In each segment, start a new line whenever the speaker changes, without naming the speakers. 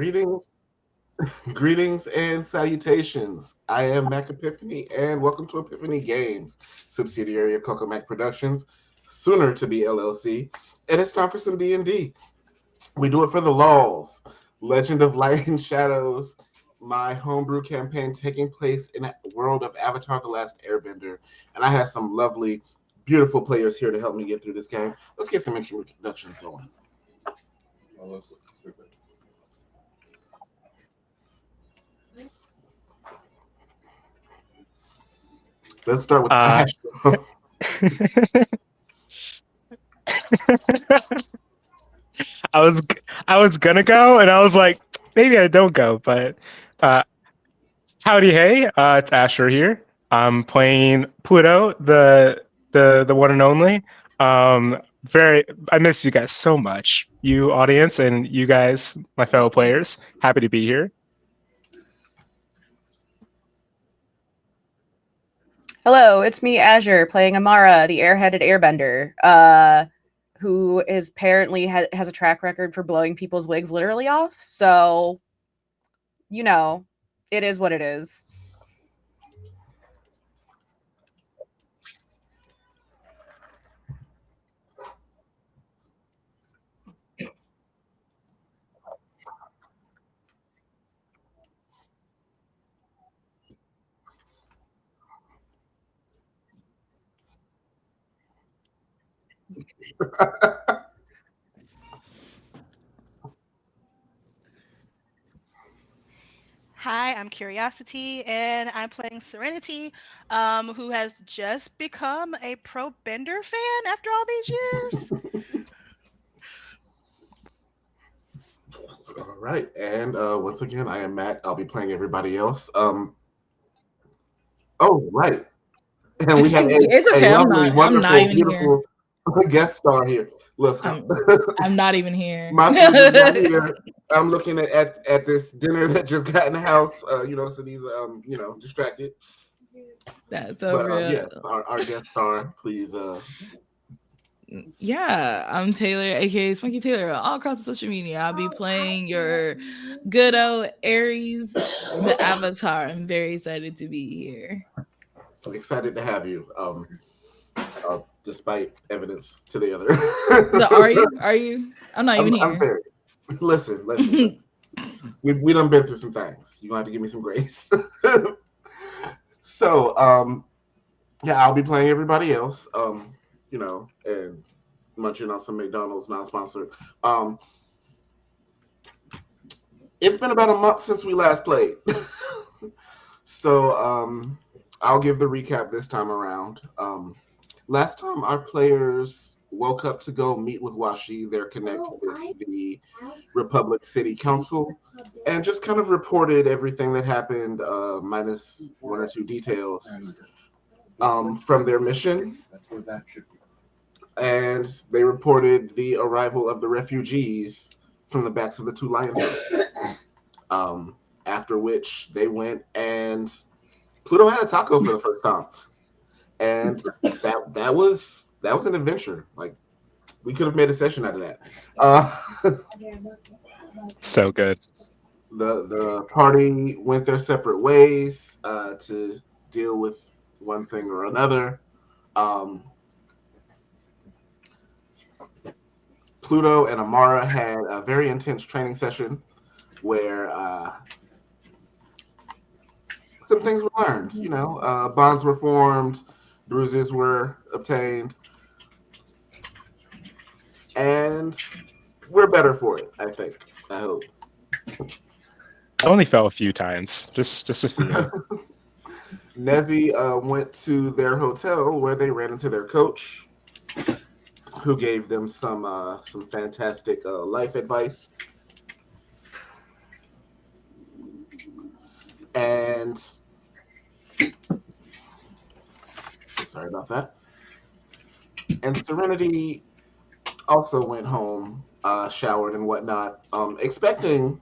Greetings, greetings, and salutations. I am Mac Epiphany, and welcome to Epiphany Games, subsidiary of Coco Mac Productions, sooner to be LLC. And it's time for some D&D. We do it for the LOLS, Legend of Light and Shadows, my homebrew campaign taking place in a world of Avatar: The Last Airbender. And I have some lovely, beautiful players here to help me get through this game. Let's get some introductions going. Let's start with
Uh,
Ash.
I was I was gonna go, and I was like, maybe I don't go. But uh, howdy, hey, it's Asher here. I'm playing Pluto, the one and only. Very, I miss you guys so much, you audience, and you guys, my fellow players. Happy to be here.
Hello, it's me, Azure, playing Amara, the air-headed airbender, who is apparently has a track record for blowing people's wigs literally off. So, it is what it is.
Hi, I'm Curiosity, and I'm playing Serenity, who has just become a pro Bender fan after all these years.
All right, and once again, I am Matt. I'll be playing everybody else. Oh, right, and we have
It's
a
okay.
lovely,
I'm not
wonderful,
even here.
beautiful guest star here. Listen,
I'm not even here.
my food is not here. I'm looking at this dinner that just got in the house. So these distracted.
That's so
But
real.
yes, our guest star, please.
Yeah, I'm Taylor, aka Spunky Taylor, all across the social media. I'll be playing your good old Aries, the Avatar. I'm very excited to be here.
I'm excited to have you. Despite evidence to the other.
So are you? Are you? I'm not even
I'm
here.
very. Listen. We done been through some things. You gonna have to give me some grace. So, yeah, I'll be playing everybody else. And munching on some McDonald's non-sponsored. Um, it's been about a month since we last played. So, I'll give the recap this time around. Last time, our players woke up to go meet with Washi, their connect with the Republic City Council, and just kind of reported everything that happened, minus one or two details from their mission. And they reported the arrival of the refugees from the backs of the two lions. After which they went and Pluto had a taco for the first time, and that was an adventure. Like, we could have made a session out of that.
So good.
The party went their separate ways to deal with one thing or another. Pluto and Amara had a very intense training session where some things were learned. Bonds were formed, bruises were obtained, and we're better for it. I think. I hope.
I only fell a few times, just a few.
Nezzy went to their hotel where they ran into their coach, who gave them some fantastic life advice. And sorry about that. And Serenity also went home, showered and whatnot, expecting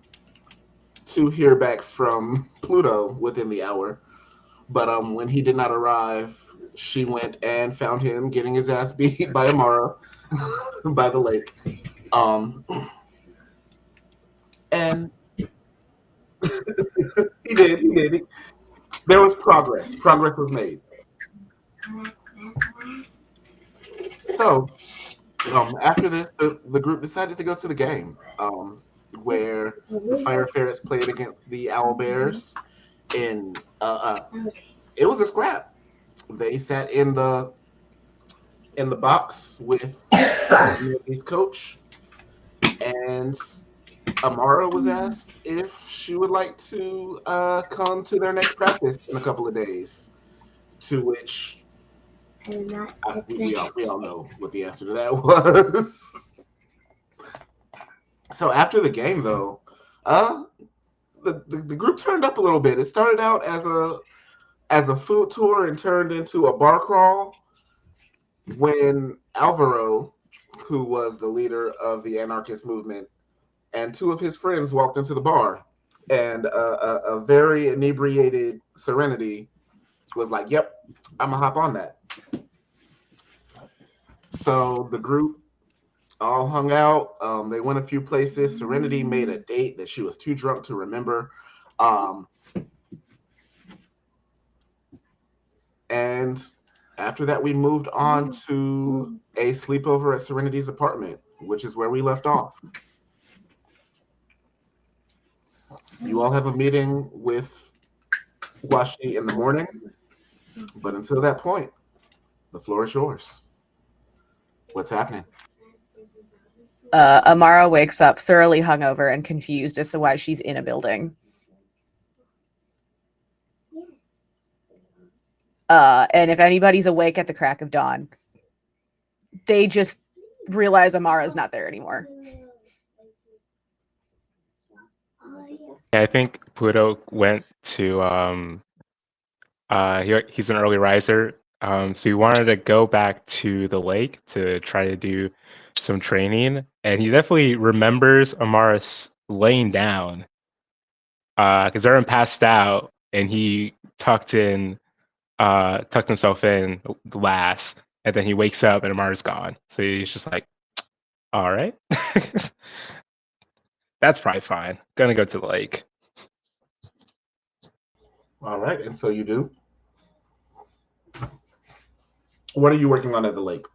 to hear back from Pluto within the hour. But when he did not arrive, she went and found him getting his ass beat by Amara by the lake. And He did. He did. There was progress. Progress was made. So after this, the group decided to go to the game, where the Fire Ferrets played against the Owl Bears. In it was a scrap. They sat in the box with his coach, and Amara was asked if she would like to come to their next practice in a couple of days. To which we all know what the answer to that was. So after the game, though, uh, the group turned up a little bit. It started out as a food tour and turned into a bar crawl when Alvaro, who was the leader of the anarchist movement, and two of his friends walked into the bar, and a very inebriated Serenity was like, "Yep, I'm gonna hop on that." So the group all hung out. They went a few places. Serenity made a date that she was too drunk to remember. Um, and after that, we moved on to a sleepover at Serenity's apartment, which is where we left off. You all have a meeting with Washi in the morning, but until that point, the floor is yours. What's happening?
Amara wakes up thoroughly hungover and confused as to why she's in a building. And if anybody's awake at the crack of dawn, they just realize Amara's not there anymore.
I think Pluto went to he's an early riser. So he wanted to go back to the lake to try to do some training, and he definitely remembers Amara laying down because Aaron passed out, and he tucked himself in last, and then he wakes up and Amara's gone. So he's just like, "All right, that's probably fine. Gonna go to the lake."
All right, and so you do. What are you working on at the lake?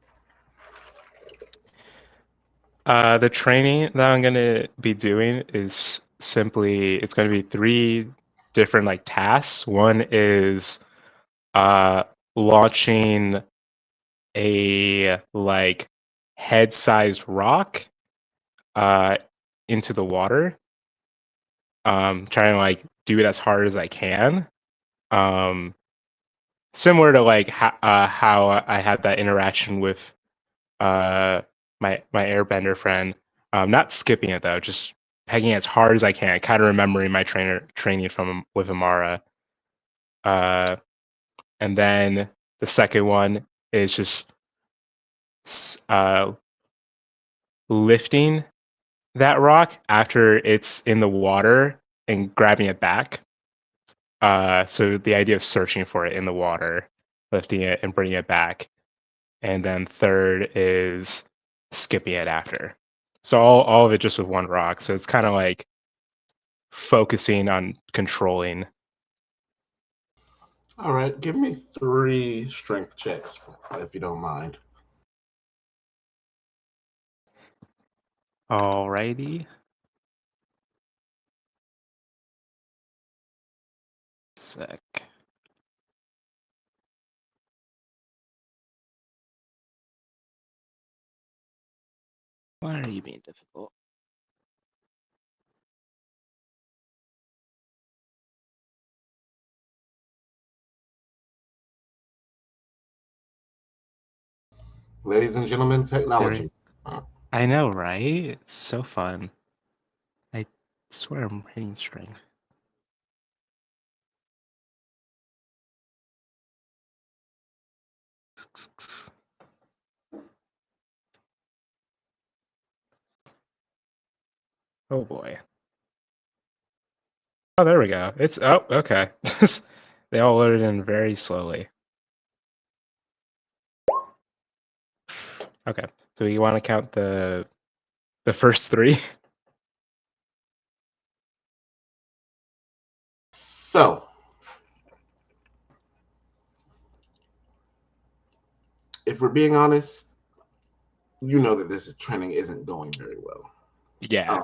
The training that I'm gonna be doing is simply it's gonna be three different like tasks. One is launching a like head-sized rock uh into the water. Trying to like do it as hard as I can. Um, Similar to like how I had that interaction with uh my airbender friend. Not skipping it though, just pegging as hard as I can, kind of remembering my training from with Amara. And then the second one is just uh lifting that rock after it's in the water and grabbing it back. So the idea of searching for it in the water, lifting it and bringing it back. And then third is skipping it after. So all of it just with one rock. So it's kind of like focusing on controlling.
All right, give me 3 strength checks if you don't mind.
Alrighty. Sec. Why are you being difficult?
Ladies and gentlemen, technology.
I know, right? It's so fun. I swear I'm hitting strength. Oh boy. Oh, there we go. It's okay. They all loaded in very slowly. Okay. So you want to count the first 3?
So, if we're being honest, you know that this training isn't going very well.
Yeah.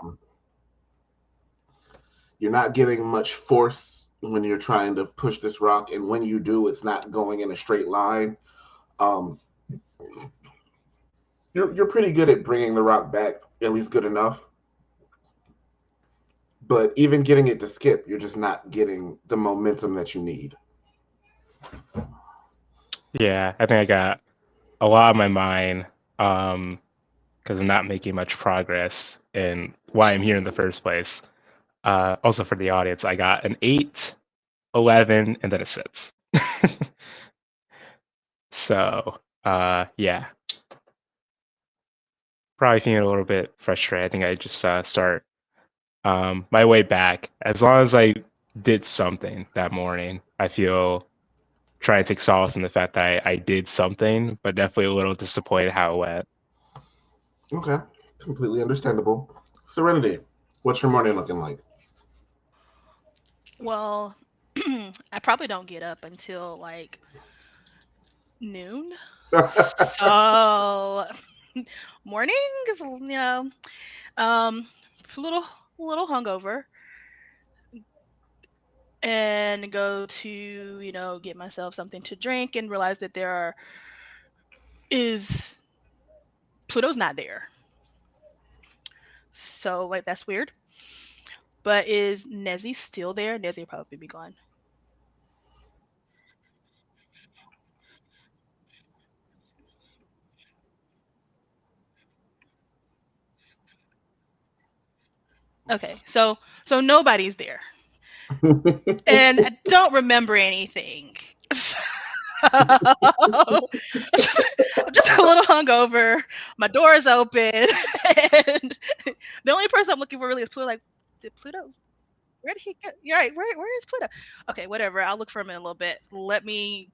You're not getting much force when you're trying to push this rock, and when you do, it's not going in a straight line. Um, you're pretty good at bringing the rock back, at least good enough. But even getting it to skip, you're just not getting the momentum that you need.
Yeah, I think I got a lot on my mind because I'm not making much progress in why I'm here in the first place. Also for the audience, I got an 8, 11, and then a 6. So, yeah, probably feeling a little bit frustrated. I think I just start my way back. As long as I did something that morning, I feel trying to take solace in the fact that I did something, but definitely a little disappointed how it went.
Okay, completely understandable. Serenity, what's your morning looking like?
Well, I probably don't get up until like noon. So morning is um a little hungover, and go to get myself something to drink and realize that is Pluto's not there. So like that's weird. But is Nezzy still there? Nezzy will probably be gone. Okay, so nobody's there, and I don't remember anything. Just a little hungover. My door is open, and the only person I'm looking for really is Pluto. Like, did Pluto? Where did he go? You're right. Where is Pluto? Okay, whatever. I'll look for him in a little bit. Let me.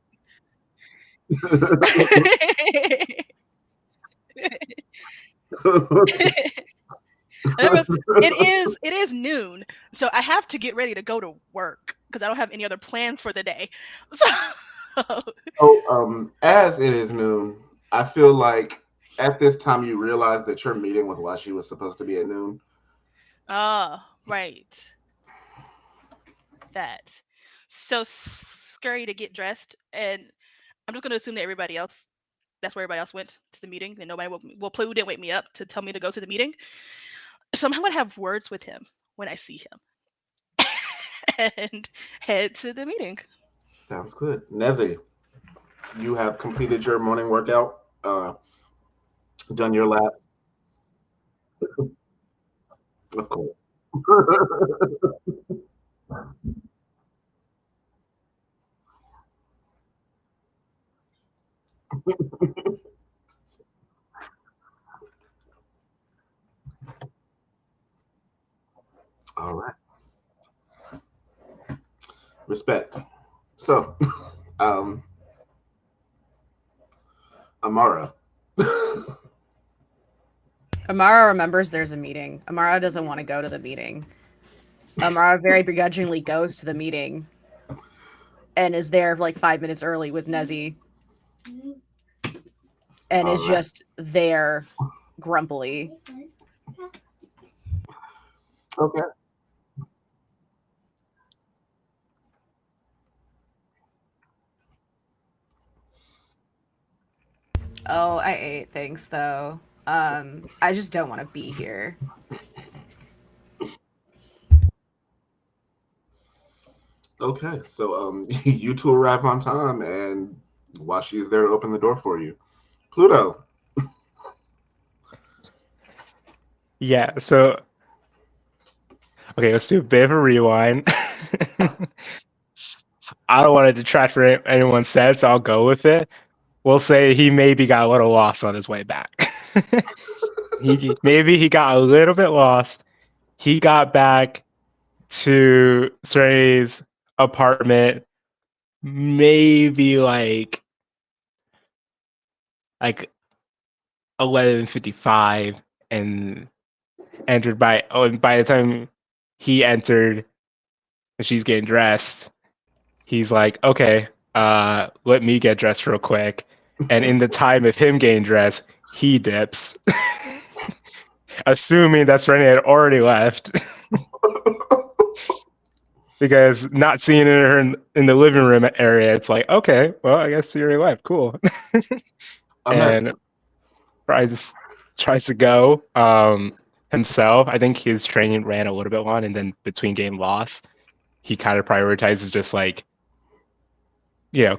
It is noon, so I have to get ready to go to work because I don't have any other plans for the day. So,
So, as it is noon, I feel like at this time you realize that your meeting with Washi was supposed to be at noon.
right, that. So scurry to get dressed, and I'm just gonna assume that that's where everybody else went to the meeting, and nobody woke me. Well, Plu didn't wake me up to tell me to go to the meeting, so I'm gonna have words with him when I see him, and head to the meeting.
Sounds good. Nezzy, you have completed your morning workout, done your lap, of course. All right. Respect. So, um, Amara.
Amara remembers there's a meeting. Amara doesn't want to go to the meeting. Amara very begrudgingly goes to the meeting and is there like 5 minutes early with Nezzy and
All
is
right.
just there grumpily.
Okay.
Oh, I ate things though. I just don't want to be here.
Okay. So, you two arrive on time, and Washi is there to open the door for you. Pluto.
Yeah, so okay, let's do a bit of a rewind. I don't want to detract from anyone's said, so I'll go with it. We'll say he maybe got a little lost on his way back. Maybe he got a little bit lost. He got back to Serenity's apartment maybe like 11:55 and entered by and by the time he entered and she's getting dressed, he's like, okay, let me get dressed real quick. And in the time of him getting dressed, he dips, assuming that Serenity had already left. Because not seeing her in the living room area, it's like, okay, well, I guess you already left. Cool. And tries to go himself. I think his training ran a little bit long, and then between game loss, he kind of prioritizes just like,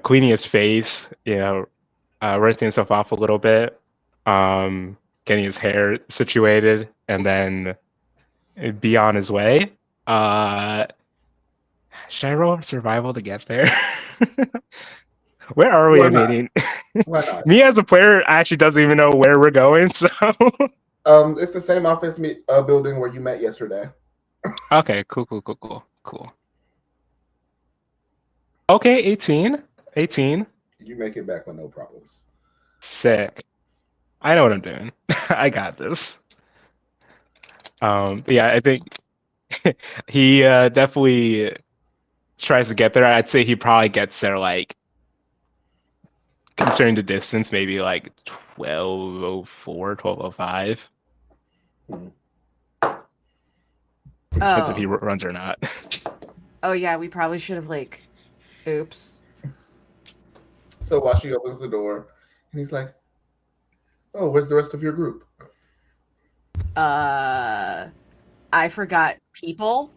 cleaning his face, rinsing himself off a little bit, getting his hair situated, and then be on his way. Should I roll survival to get there? Where are we
Why not?
meeting?
Why not?
Me as a player actually doesn't even know where we're going, so
It's the same office building where you met yesterday.
okay, cool. Okay, 18.
You make it back with no problems.
Sick. I know what I'm doing. I got this. Yeah, I think he definitely tries to get there. I'd say he probably gets there like, considering the distance, maybe like 12:04, 12:05.
Hmm.
Depends if he
Oh.
runs or not.
Oh yeah, we probably should have like oops.
So while she opens the door, and he's like, "Oh, where's the rest of your group?"
I forgot people.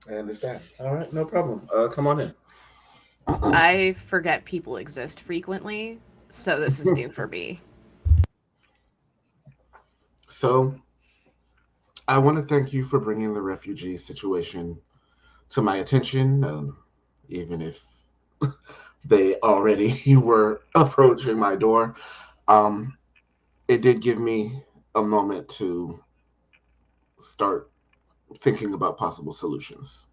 I understand. All right, no problem. Come on in.
I forget people exist frequently, so this is new for me.
So I want to thank you for bringing the refugee situation to my attention, even if they already were approaching my door. Um, it did give me a moment to start thinking about possible solutions.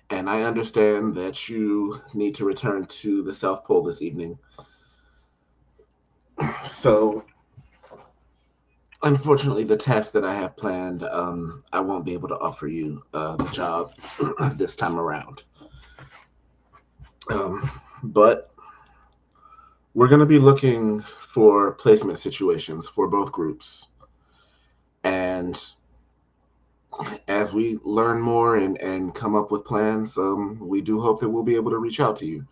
And I understand that you need to return to the South Pole this evening. So, unfortunately, the task that I have planned, I won't be able to offer you the job this time around. But we're going to be looking for placement situations for both groups. And as we learn more and come up with plans, we do hope that we'll be able to reach out to you.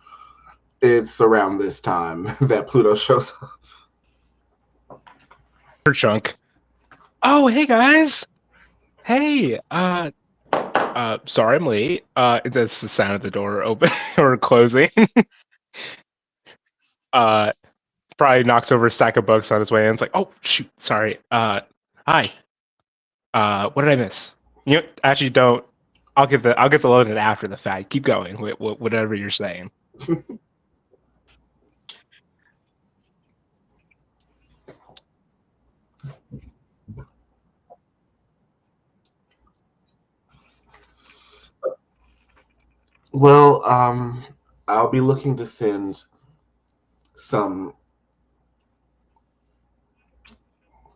It's around this time that Pluto shows up.
Her chunk. Oh, hey guys. Hey, sorry I'm late. That's the sound of the door open or closing. uh, Probably knocks over a stack of books on his way in. It's like, oh shoot, sorry. Hi. What did I miss? Actually, don't. I'll get the loaded after the fact. Keep going. Whatever you're saying.
Well, I'll be looking to send some.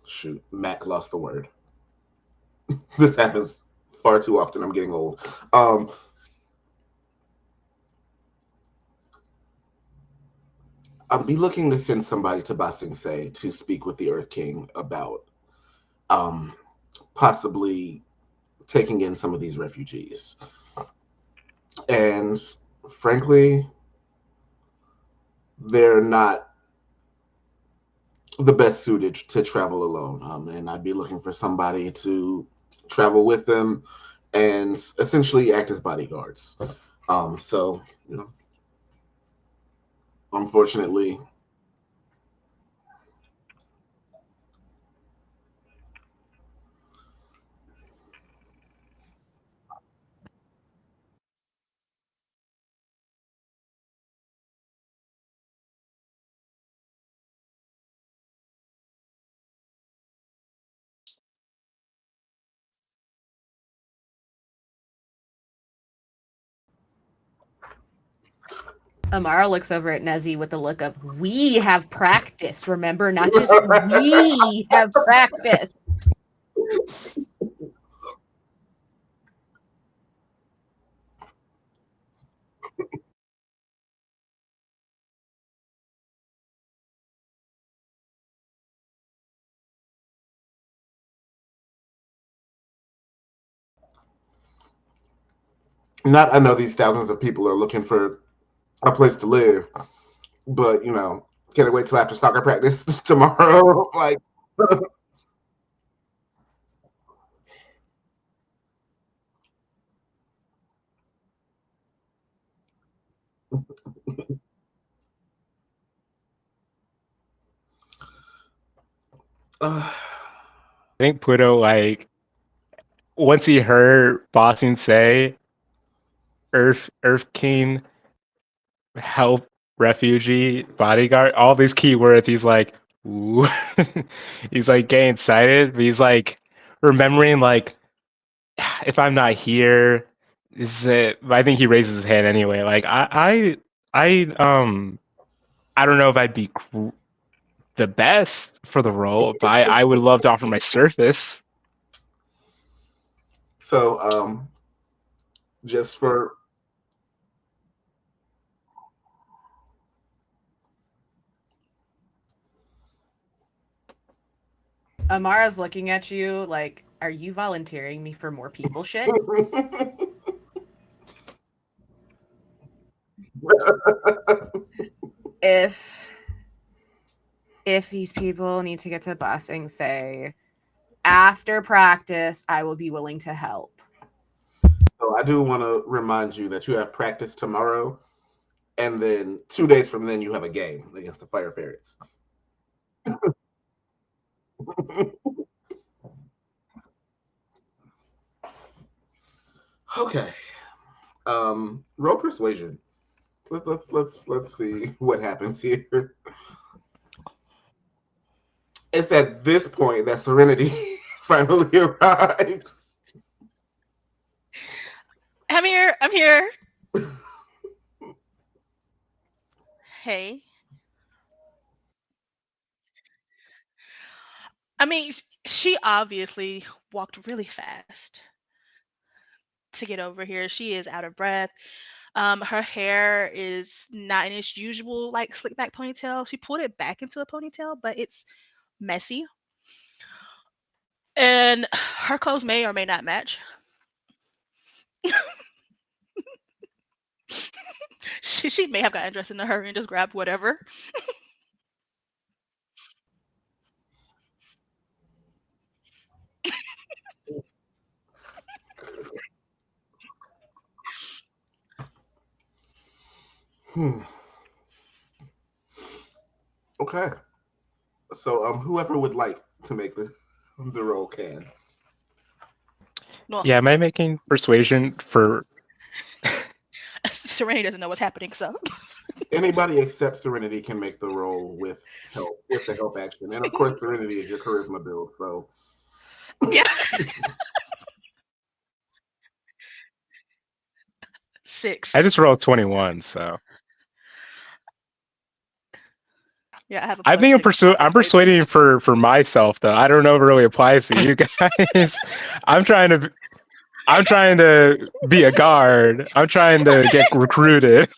Shoot, Mac lost the word. This happens far too often. I'm getting old. Um, I'll be looking to send somebody to Basing Se to speak with the Earth King about um, possibly taking in some of these refugees. And frankly, they're not the best suited to travel alone. And I'd be looking for somebody to travel with them and essentially act as bodyguards. So, you know, unfortunately,
Amara looks over at Nezzy with the look of, we have practice, remember? Not just we have practice.
Not, I know these thousands of people are looking for a place to live, but can I wait till after soccer practice tomorrow? Like,
I think Pluto, like, once he heard Bossing say Earth King, help, refugee, bodyguard, all these keywords, he's like, ooh. He's like getting excited, but he's like remembering, like, if I'm not here, is it? I think he raises his hand anyway. Like, I don't know if I'd be the best for the role, but I would love to offer my service.
so, just for
Amara's looking at you like, are you volunteering me for more people shit? if these people need to get to busing, say, after practice, I will be willing to help.
So I do want to remind you that you have practice tomorrow, and then 2 days from then you have a game against the Fire Ferrets. Okay. Roll persuasion. Let's see what happens here. It's at this point that Serenity finally arrives.
I'm here. I'm here. Hey. I mean, she obviously walked really fast to get over here. She is out of breath. Her hair is not in its usual like slick back ponytail. She pulled it back into a ponytail, but it's messy. And her clothes may or may not match. She may have gotten dressed in a hurry and just grabbed whatever.
Hmm. Okay. So whoever would like to make the roll can.
Well,
Yeah, am I making persuasion for?
Serenity doesn't know what's happening, so
Anybody except Serenity can make the roll with the help action. And of course Serenity is your charisma build, so
yeah. 6.
I just rolled 21, so
Yeah, I have a
I
plus
think
6 to
I'm
persuasion.
persuading for myself though. I don't know if it really applies to you guys. I'm trying to be a guard. I'm trying to get recruited.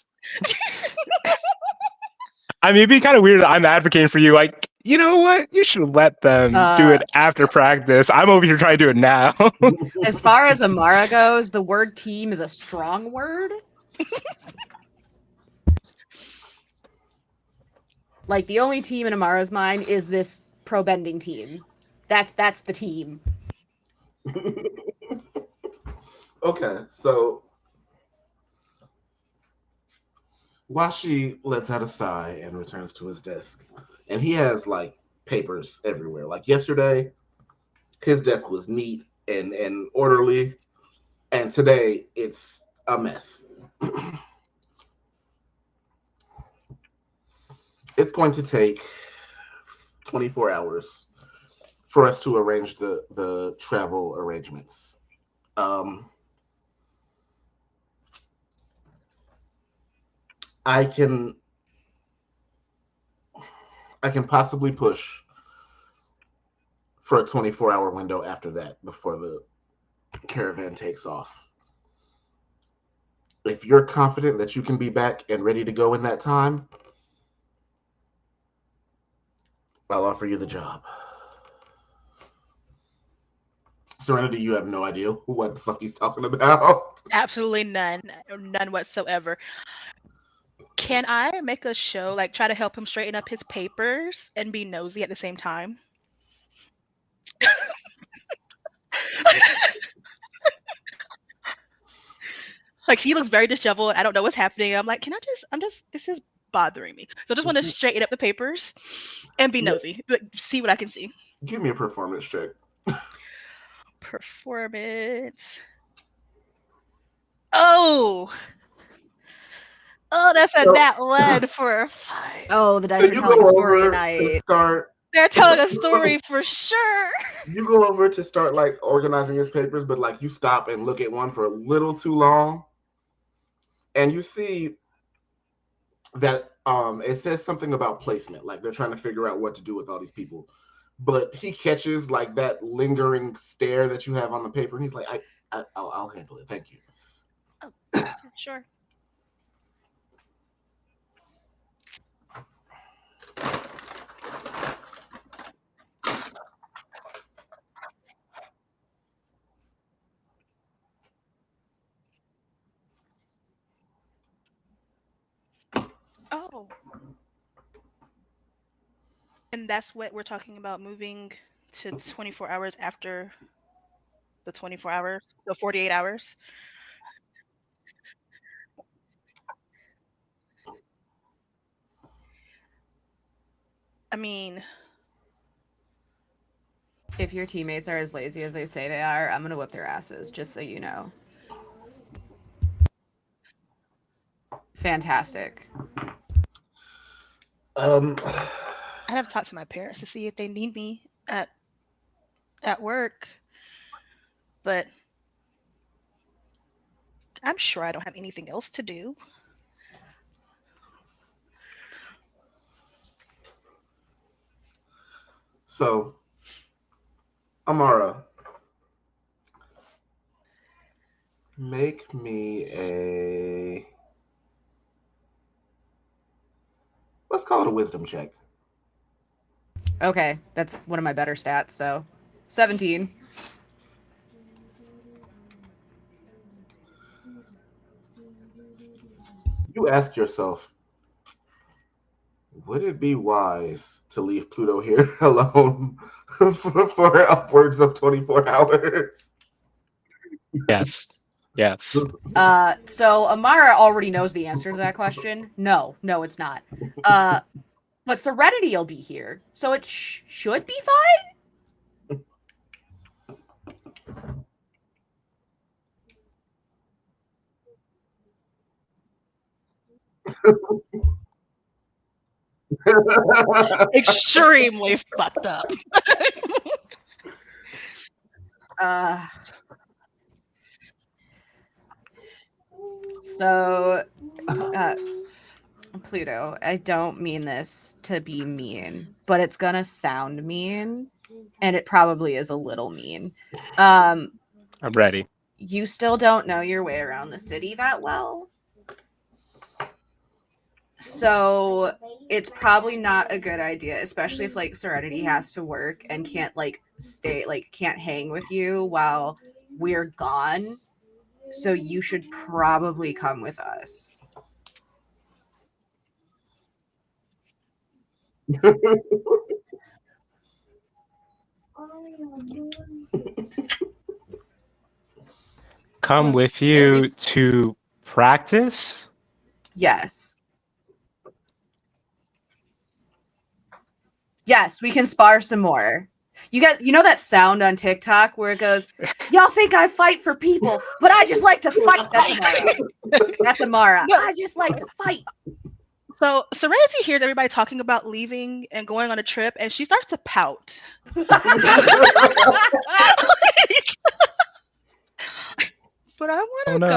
I mean, it'd be kind of weird that I'm advocating for you. Like, you know what? You should let them do it after practice. I'm over here trying to do it now.
As far as Amara goes, the word team is a strong word. Like, the only team in Amara's mind is this pro bending team. That's the team.
okay, so Washi lets out a sigh and returns to his desk. And he has like papers everywhere. Like yesterday, his desk was neat and orderly. And today it's a mess. It's going to take 24 hours for us to arrange the travel arrangements. Um, I can possibly push for a 24-hour window after that before the caravan takes off. If you're confident that you can be back and ready to go in that time, I'll offer you the job. Serenity, you have no idea what the fuck he's talking about.
Absolutely none whatsoever. Can I make a show, like try to help him straighten up his papers and be nosy at the same time? Like he looks very disheveled. I don't know what's happening. I'm like, this is bothering me. So I just want to straighten up the papers and be nosy, like, see what I can see.
Give me a performance check.
Performance. Oh, that's a nat one for a 5.
Oh, the dice
So
are
you
telling a
go
story
over
tonight.
to start.
They're telling a story for sure.
You go over to start like organizing his papers, but like you stop and look at one for a little too long, and you see that it says something about placement, like they're trying to figure out what to do with all these people. But he catches like that lingering stare that you have on the paper, and he's like, I'll handle it. Thank you.
Oh, sure. Oh. And that's what we're talking about, moving to 24 hours after the 24 hours, so 48 hours. I mean,
If your teammates are as lazy as they say they are, I'm gonna whip their asses, just so you know. Fantastic.
I'd have to talk to my parents to see if they need me at work, but I'm sure I don't have anything else to do.
So, Amara, make me a, let's call it a wisdom check.
Okay, that's one of my better stats, so 17.
You ask yourself, would it be wise to leave Pluto here alone for upwards of 24 hours?
Yes. Yes.
So Amara already knows the answer to that question. No, it's not. But Serenity will be here, so it should be fine.
Extremely fucked up.
So, Pluto, I don't mean this to be mean, but it's gonna sound mean, and it probably is a little mean.
I'm ready.
You still don't know your way around the city that well. So it's probably not a good idea, especially if like Serenity has to work and can't like stay, like can't hang with you while we're gone. So you should probably come with us.
Come with you to practice?
Yes. Yes, we can spar some more. You guys, you know that sound on TikTok where it goes, y'all think I fight for people, but I just like to fight. That's Amara. That's Amara. I just like to fight.
So Serenity hears everybody talking about leaving and going on a trip, and she starts to pout. But I want to
Oh, no.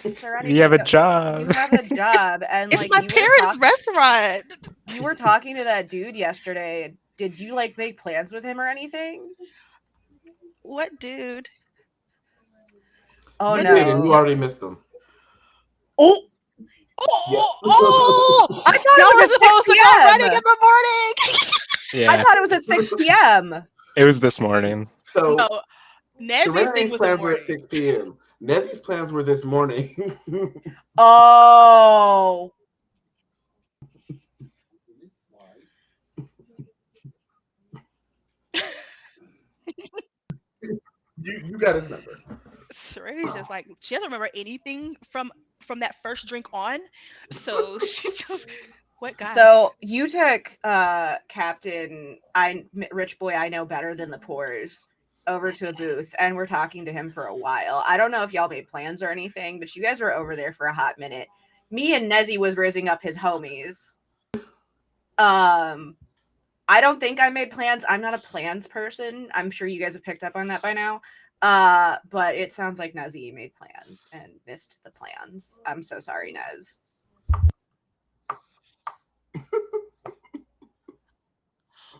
go.
Serenity,
You have a
no,
job.
you have a job, and
It's
like
my parents' restaurant.
you were talking to that dude yesterday. Did you like make plans with him or anything?
What dude?
Oh
You
What
did, and
no!
you already missed them.
Oh,
Yeah.
I thought
Y'all
it was
were
at 6
supposed to go running in
p.m.
the morning.
Yeah,
I thought it was at 6 p.m.
it was this morning.
So
No, Nezzy's thing
Serenity's
was the
plans were at
morning.
6 p.m. Nezzy's plans were this morning.
Oh,
you got his number.
Serenity's just like she doesn't remember anything from that first drink on, so she just what guy?
so you took Captain Rich Boy I know better than the Poors over to a booth, and we're talking to him for a while. I don't know if y'all made plans or anything, but you guys were over there for a hot minute. Me and Nezzy was raising up his homies. I don't think I made plans. I'm not a plans person. I'm sure you guys have picked up on that by now. But it sounds like Nezzy made plans and missed the plans. I'm so sorry, Nez.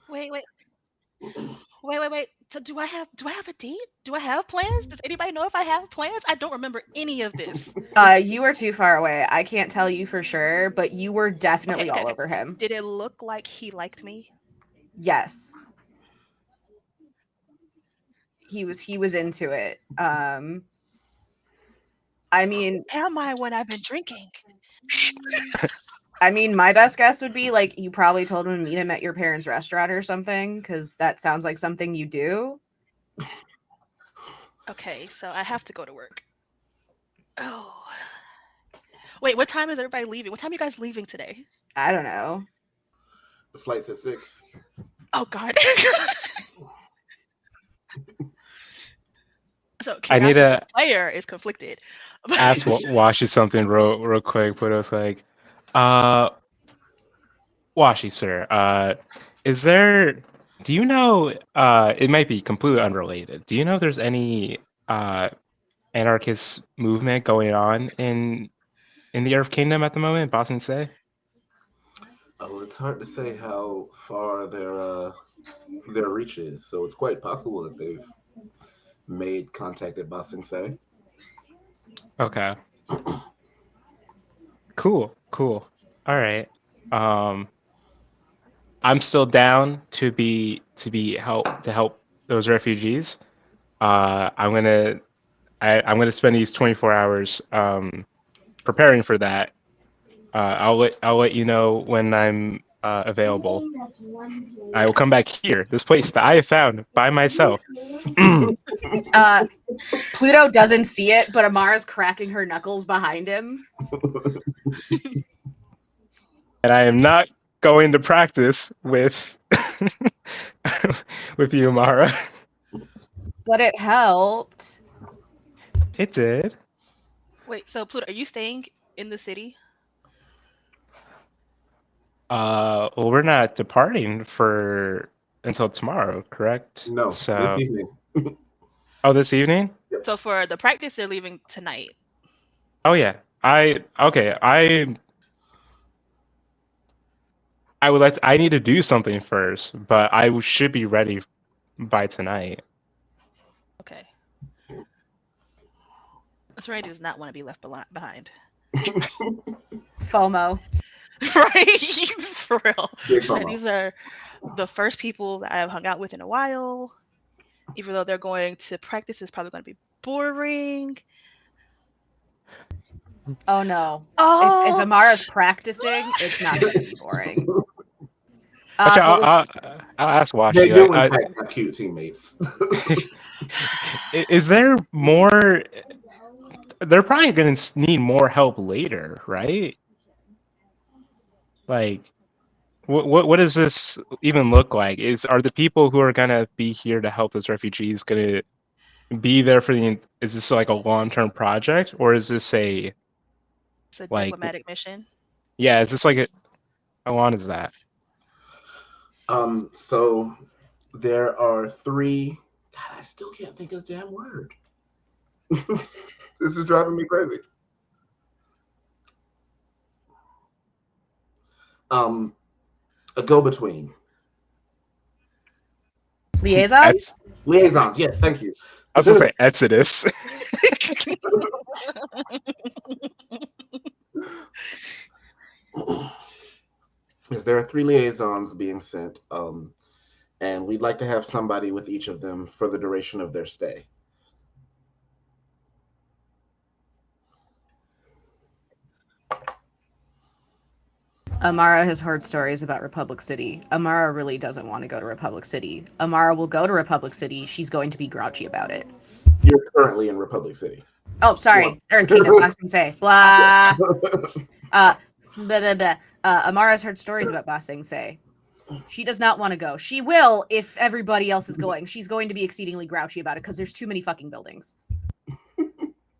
Wait, wait, wait. So do I have a date? Do I have plans? Does anybody know if I have plans? I don't remember any of this.
You were too far away. I can't tell you for sure, but you were definitely all over him.
Did it look like he liked me?
Yes. He was into it. I mean,
Am I when I've been drinking?
my best guess would be like you probably told him to meet him at your parents' restaurant or something, because that sounds like something you do.
Okay, so I have to go to work. Oh. Wait, what time is everybody leaving? What time are you guys leaving today?
I don't know.
The flight's at 6.
Oh God. So
I need
curiosity
to
player is conflicted.
ask Washi something real quick, but it's like, Washi, sir, is there? Do you know? It might be completely unrelated. Do you know if there's any anarchist movement going on in the Earth Kingdom at the moment, Boston say?
Oh, it's hard to say how far their reach is. So it's quite possible that they've made contact at Boston Say.
Okay. Cool. All right. I'm still down to help those refugees. I'm gonna spend these 24 hours preparing for that. I'll let you know when I'm available. I will come back here, this place that I have found by myself.
Pluto doesn't see it, but Amara's cracking her knuckles behind him.
And I am not going to practice with with you, Mara.
But it helped.
It did.
Wait, so Pluto, are you staying in the city?
Well, we're not departing until tomorrow, correct?
No, this
So,
evening.
oh, this evening?
So for the practice, they're leaving tonight.
Oh yeah. Okay. I need to do something first, but I should be ready by tonight.
Okay. Serenity does not want to be left behind.
FOMO.
Right? For real.
Big
She's like,
FOMO.
these are the first people that I've hung out with in a while. Even though they're going to practice, it's probably going to be boring.
Oh no.
Oh,
If Amara's practicing, it's not going to be boring.
Actually,
But
I'll ask
They
Washi.
do, in fact, have cute teammates.
Is there more? They're probably going to need more help later, right? Like, what does this even look like? Are the people who are going to be here to help those refugees going to be there for is this like a long-term project, or is this
it's a
like,
diplomatic mission.
yeah, is this like how long is that?
So there are 3. God, I still can't think of the damn word. This is driving me crazy. Um, a go-between.
Liaison?
Liaisons, yes, thank you.
I was gonna say Exodus.
Is there are three liaisons being sent, and we'd like to have somebody with each of them for the duration of their stay.
Amara has heard stories about Republic City. Amara really doesn't want to go to Republic City. Amara will go to Republic City. She's going to be grouchy about it.
You're currently in Republic City.
Oh, sorry. Earth Kingdom, Boxing Say. Blah. Blah, blah, blah. Amara's heard stories about Boxing Say. She does not want to go. She will if everybody else is going. She's going to be exceedingly grouchy about it because there's too many fucking buildings.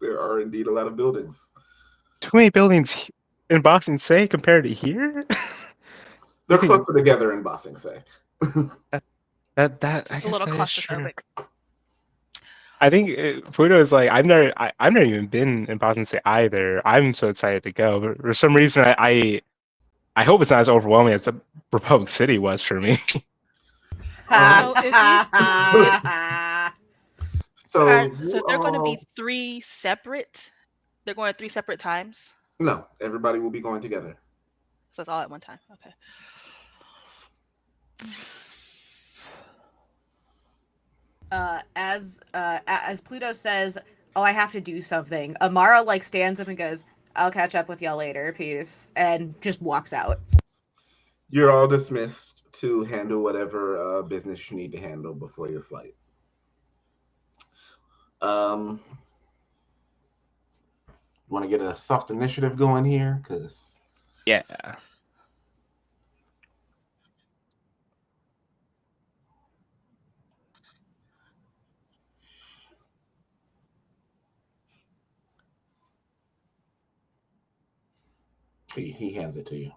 There are indeed a lot of buildings.
Too many buildings in Boston, say, compared to here.
They're
think-
closer together in Bossing Say.
That I
A
guess
little
that is true.
claustrophobic.
I think Pluto is like I've never even been in Boston State either. I'm so excited to go, but for some reason I hope it's not as overwhelming as the Republic City was for me.
So if you
So
so
you
if they're going to be
all
three separate, they're going at three separate times.
no, everybody will be going together.
So it's all at one time. Okay.
As Pluto says, "Oh, I have to do something." Amara like stands up and goes, "I'll catch up with y'all later. Peace," and just walks out.
You're all dismissed to handle whatever business you need to handle before your flight. Want to get a soft initiative going here, because
Yeah.
he hands it to you.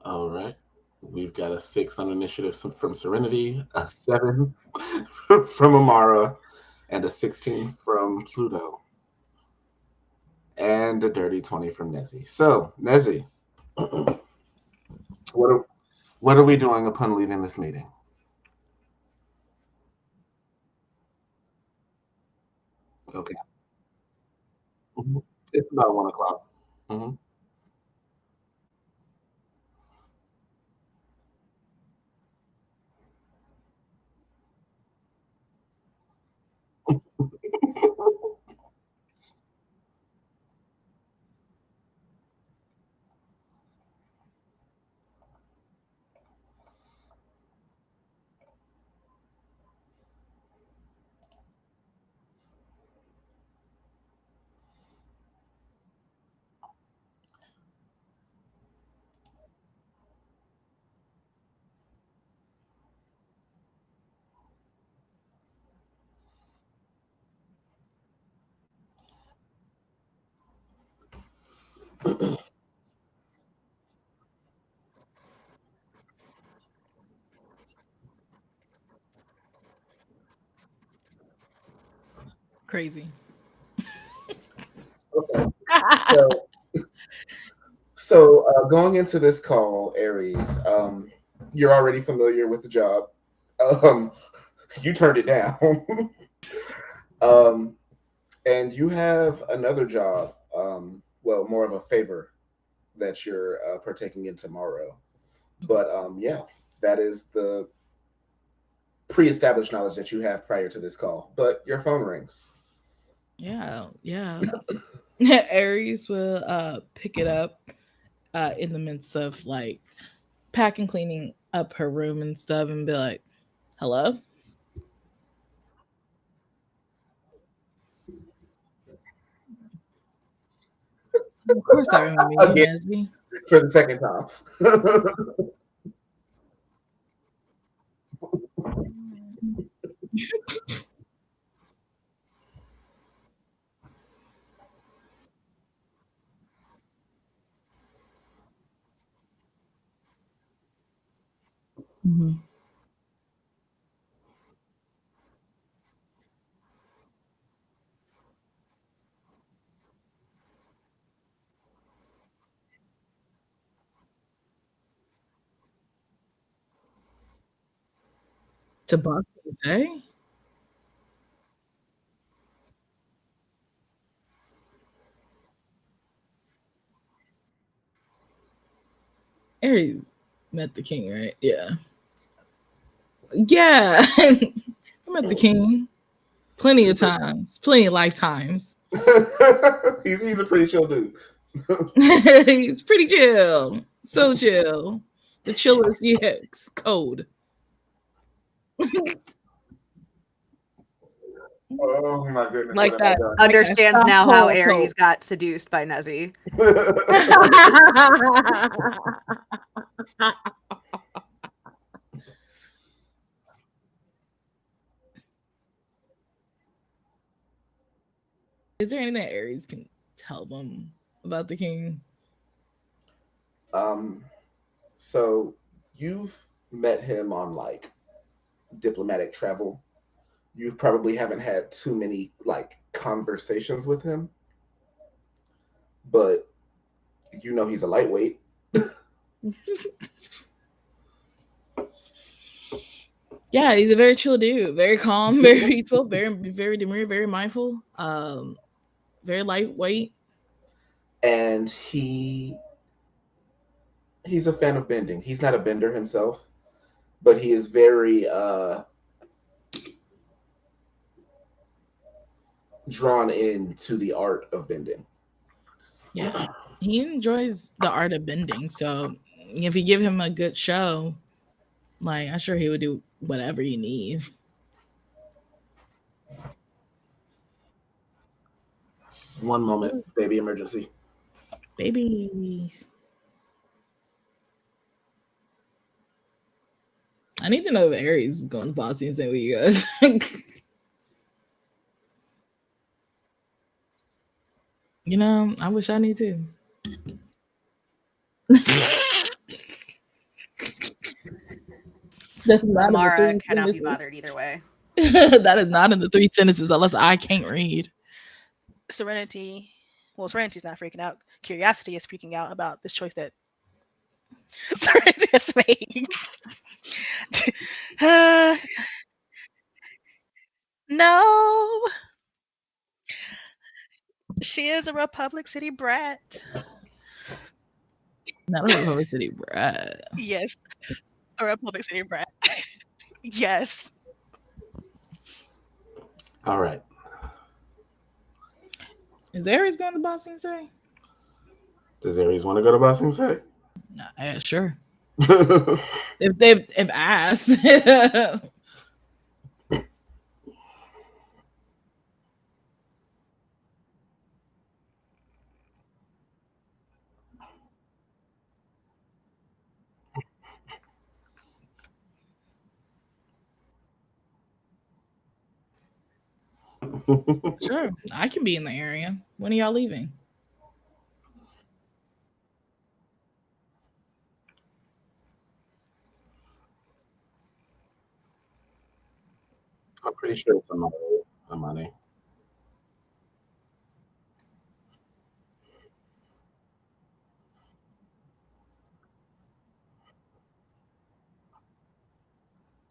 All right. We've got a 6 on initiative from Serenity, a 7 from Amara, and a 16 from Pluto, and a dirty 20 from Nezzy. So, Nezzy, what are, what are we doing upon leaving this meeting? Okay. Mhm. It's about 1 o'clock. Mhm.
Crazy.
Okay. So, so going into this call, Aries, you're already familiar with the job. Um, you turned it down. um, and you have another job, well, more of a favor that you're partaking in tomorrow. But yeah, that is the pre-established knowledge that you have prior to this call. But your phone rings.
Yeah, yeah. Aries will pick it up in the midst of like packing, cleaning up her room and stuff, and be like, "Hello." Of course, I remember you,
Again,
Nesby.
for the second time.
Mhm. To Boston, say? Aries met the king, right? Yeah. Yeah. I met the king plenty of times, plenty of lifetimes.
He's a pretty chill dude.
He's pretty chill. So chill. The chillest, yes, code.
Oh my goodness, what
Like
have I
that.
done?
Like that
Understands
South
now how
Pole
Aries
code.
got seduced by Nezzy.
Is there anything that Aries can tell them about the king?
um, so you've met him on like diplomatic travel. You probably haven't had too many like conversations with him, but you know he's a lightweight.
Yeah, he's a very chill dude, very calm, very peaceful, very demure, very mindful, very lightweight.
And he's a fan of bending. He's not a bender himself, but he is very drawn into the art of bending.
Yeah, he enjoys the art of bending. So if you give him a good show, like I'm sure he would do whatever you need.
One moment, baby emergency.
Babies. I need to know if Aries is going to Bossy and say what you guys. You know, I wish I knew too. That's not in the
Amara
three
cannot be
sentences.
bothered either way.
That is not in the three sentences unless I can't read.
Serenity. Well, Serenity's not freaking out. Curiosity is freaking out about this choice that Serenity has made. Uh, no, she is a Republic City brat.
Not a Republic City brat.
Yes, a Republic City brat. Yes.
All right.
Is Aries going to Bossy and say?
Does Aries want to go to Bossing Say?
Sure. If asked. Sure, I can be in the area. When are y'all leaving?
I'm pretty sure it's Amani.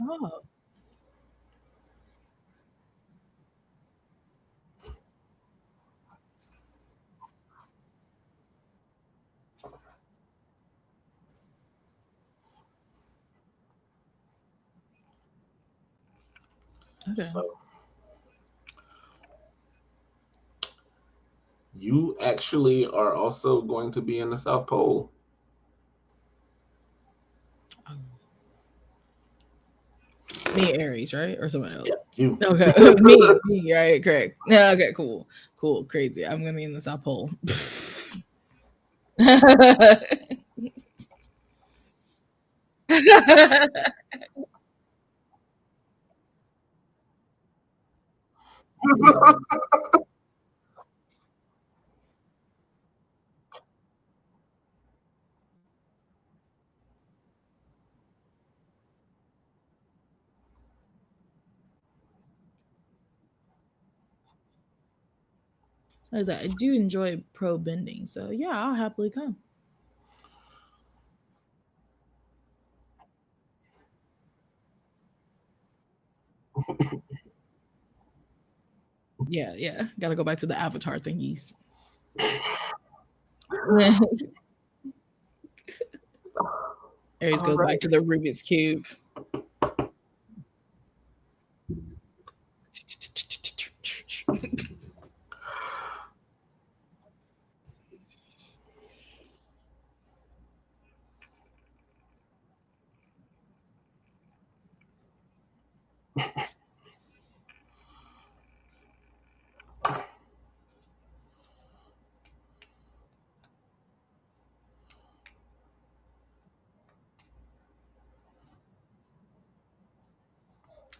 Oh, okay.
So you actually are also going to be in the South Pole.
Me, Aries, right? Or someone else?
Yeah, you.
Okay, me, right? Correct. Yeah, okay, cool, crazy. I'm gonna be in the South Pole. like that. I do enjoy pro bending, so yeah, I'll happily come. Yeah, yeah. Gotta go back to the avatar thingies. Aries
All
goes back
right.
to the Rubik's cube.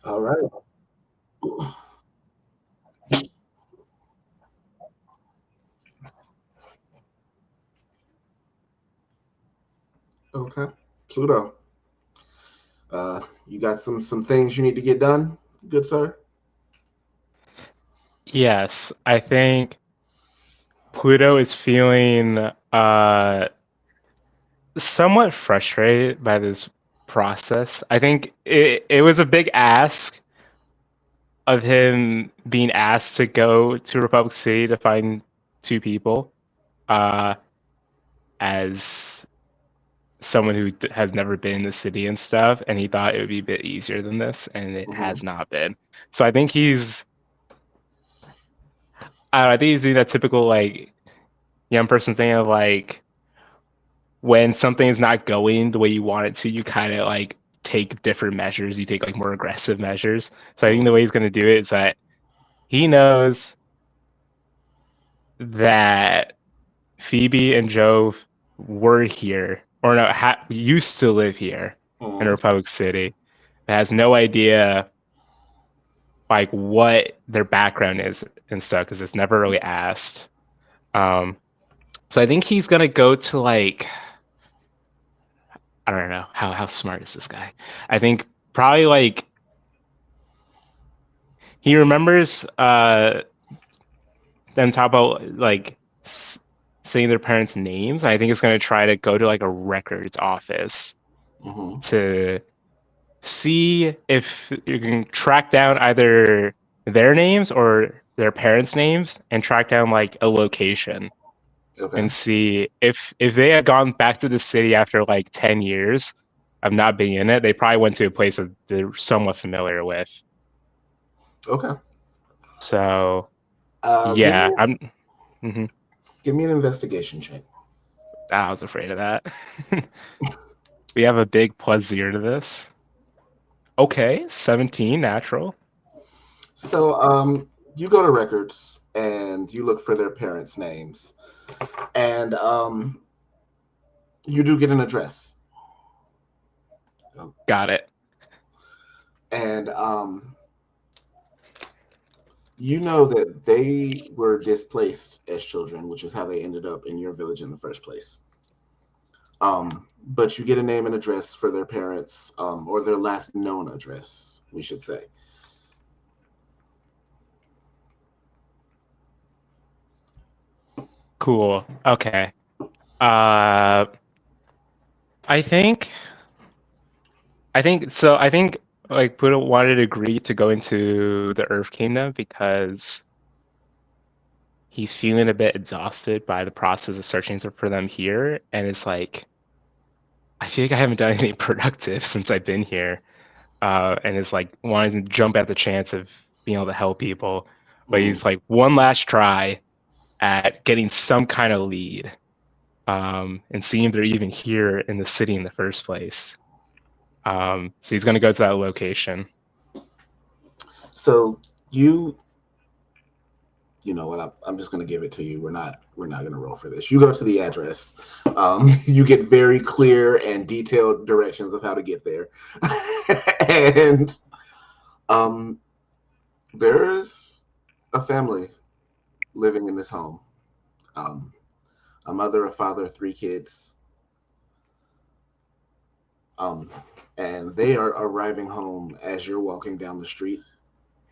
All right. Okay. Pluto. You got some things you need to get done, good sir?
Yes, I think Pluto is feeling somewhat frustrated by this process. I think it was a big ask of him being asked to go to Republic City to find two people, uh, as someone who has never been in the city and stuff, and he thought it would be a bit easier than this, and it
Hmm.
has not been. So I think I don't know, I think he's doing that typical like young person thing of like when something is not going the way you want it to, you kind of like take different measures. You take like more aggressive measures. So I think the way he's going to do it is that he knows that Phoebe and Jove were here, or no, used to live here in
Hmm.
Republic City. Has no idea like what their background is and stuff because it's never really asked. Um, so I think he's gonna go to like I don't know how smart is this guy. I think probably like he remembers them talk about like saying their parents' names. And I think it's gonna try to go to like a records office
Hmm.
to see if you can track down either their names or their parents' names and track down like a location
Okay.
and see if they had gone back to the city after like 10 years of not being in it, they probably went to a place that they're somewhat familiar with.
Okay.
So
Give
yeah,
me
mhm.
give me an investigation check.
I was afraid of that. We have a big plus 0 to this. Okay, 17 natural.
So you go to records and you look for their parents' names, and you do get an address.
Got it.
And you know that they were displaced as children, which is how they ended up in your village in the first place. But you get a name and address for their parents, or their last known address, we should say.
Cool. Okay. Uh I think I think like Buddha wanted to agree to go into the Earth Kingdom because he's feeling a bit exhausted by the process of searching for them here, and it's like I feel like I haven't done anything productive since I've been here, and it's like wanting to jump at the chance of being able to help people, but
Mm.
he's like one last try at getting some kind of lead, and seeing if they're even here in the city in the first place. So he's going to go to that location.
So you you know what? I'm just going to give it to you. We're not going to roll for this. You go to the address. You get very clear and detailed directions of how to get there, and um, there's a family living in this home. Um, a mother, a father, three kids, um, and they are arriving home as you're walking down the street,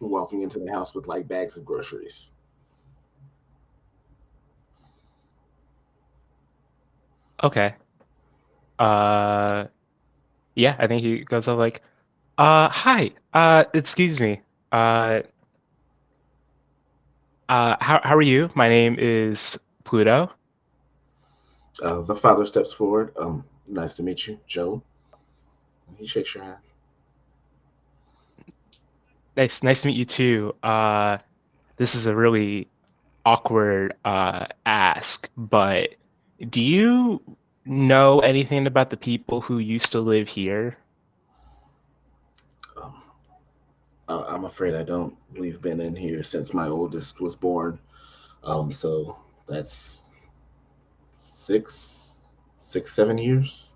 walking into the house with like bags of groceries.
Okay. Yeah, I think he goes up like, hi. Excuse me. How are you? My name is Pluto.
The father steps forward. Nice to meet you, Joe. He shakes your hand.
Nice to meet you too. This is a really awkward ask, but do you know anything about the people who used to live here?
Um, I'm afraid I don't. We've been in here since my oldest was born. So that's 7 years.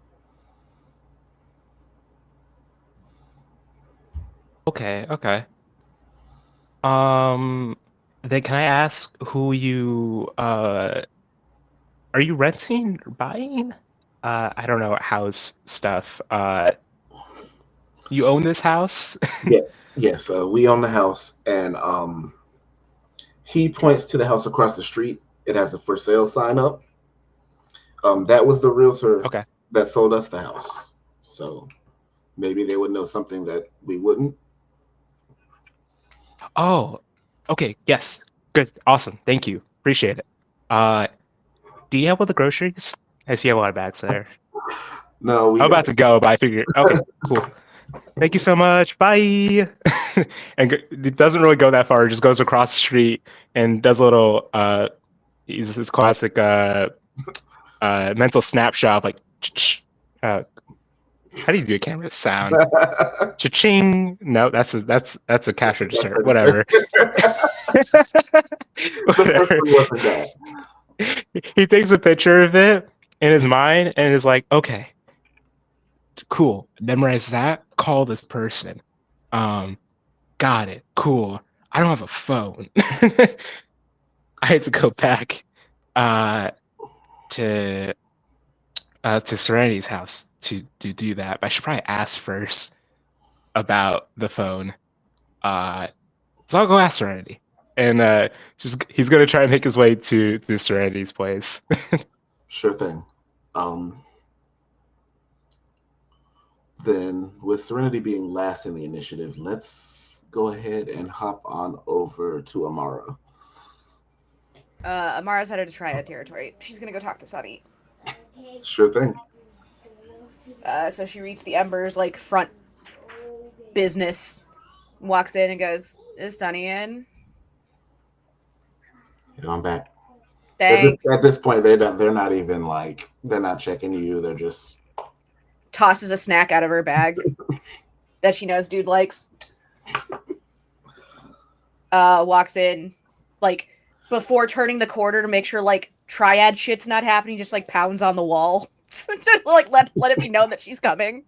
Okay, okay. Um, then can I ask who you are you renting or buying? I don't know house stuff. You own this house?
Yeah. Yes. We own the house, and he points to the house across the street. It has a for sale sign up. That was the realtor
Okay.
that sold us the house. So maybe they would know something that we wouldn't.
Oh, okay. Yes. Good. Awesome. Thank you. Appreciate it. Uh, do you have all the groceries? I see a lot of bags there.
No, we
I'm
don't.
about to go, but I figured, okay, cool. Thank you so much. Bye. And it doesn't really go that far. It just goes across the street and does a little uses his classic mental snapshot like uh how do you do a camera sound? Cha-ching. No, that's a cash register. Whatever.
The first
Whatever.
one wasn't bad.
He takes a picture of it in his mind and is like, okay, cool. Memorize that. Call this person. Um, got it. Cool. I don't have a phone. I had to go back uh to to Serenity's house to do that. But I should probably ask first about the phone. Uh, so I'll go ask Serenity, and he's gonna try and make his way to Serenity's place.
Sure thing. Um, then, with Serenity being last in the initiative, let's go ahead and hop on over to Amara.
Amara's headed to Triad territory. She's gonna go talk to Sunny.
Sure thing.
So she reads the Ember's like front business, walks in and goes, "Is Sunny in?"
I'm back.
Thanks.
At this point, they're not even like they're not checking you. They're just
Tosses a snack out of her bag that she knows dude likes. Walks in, like before turning the corner to make sure like Triad shit's not happening. Just like pounds on the wall to like let it be known that she's coming.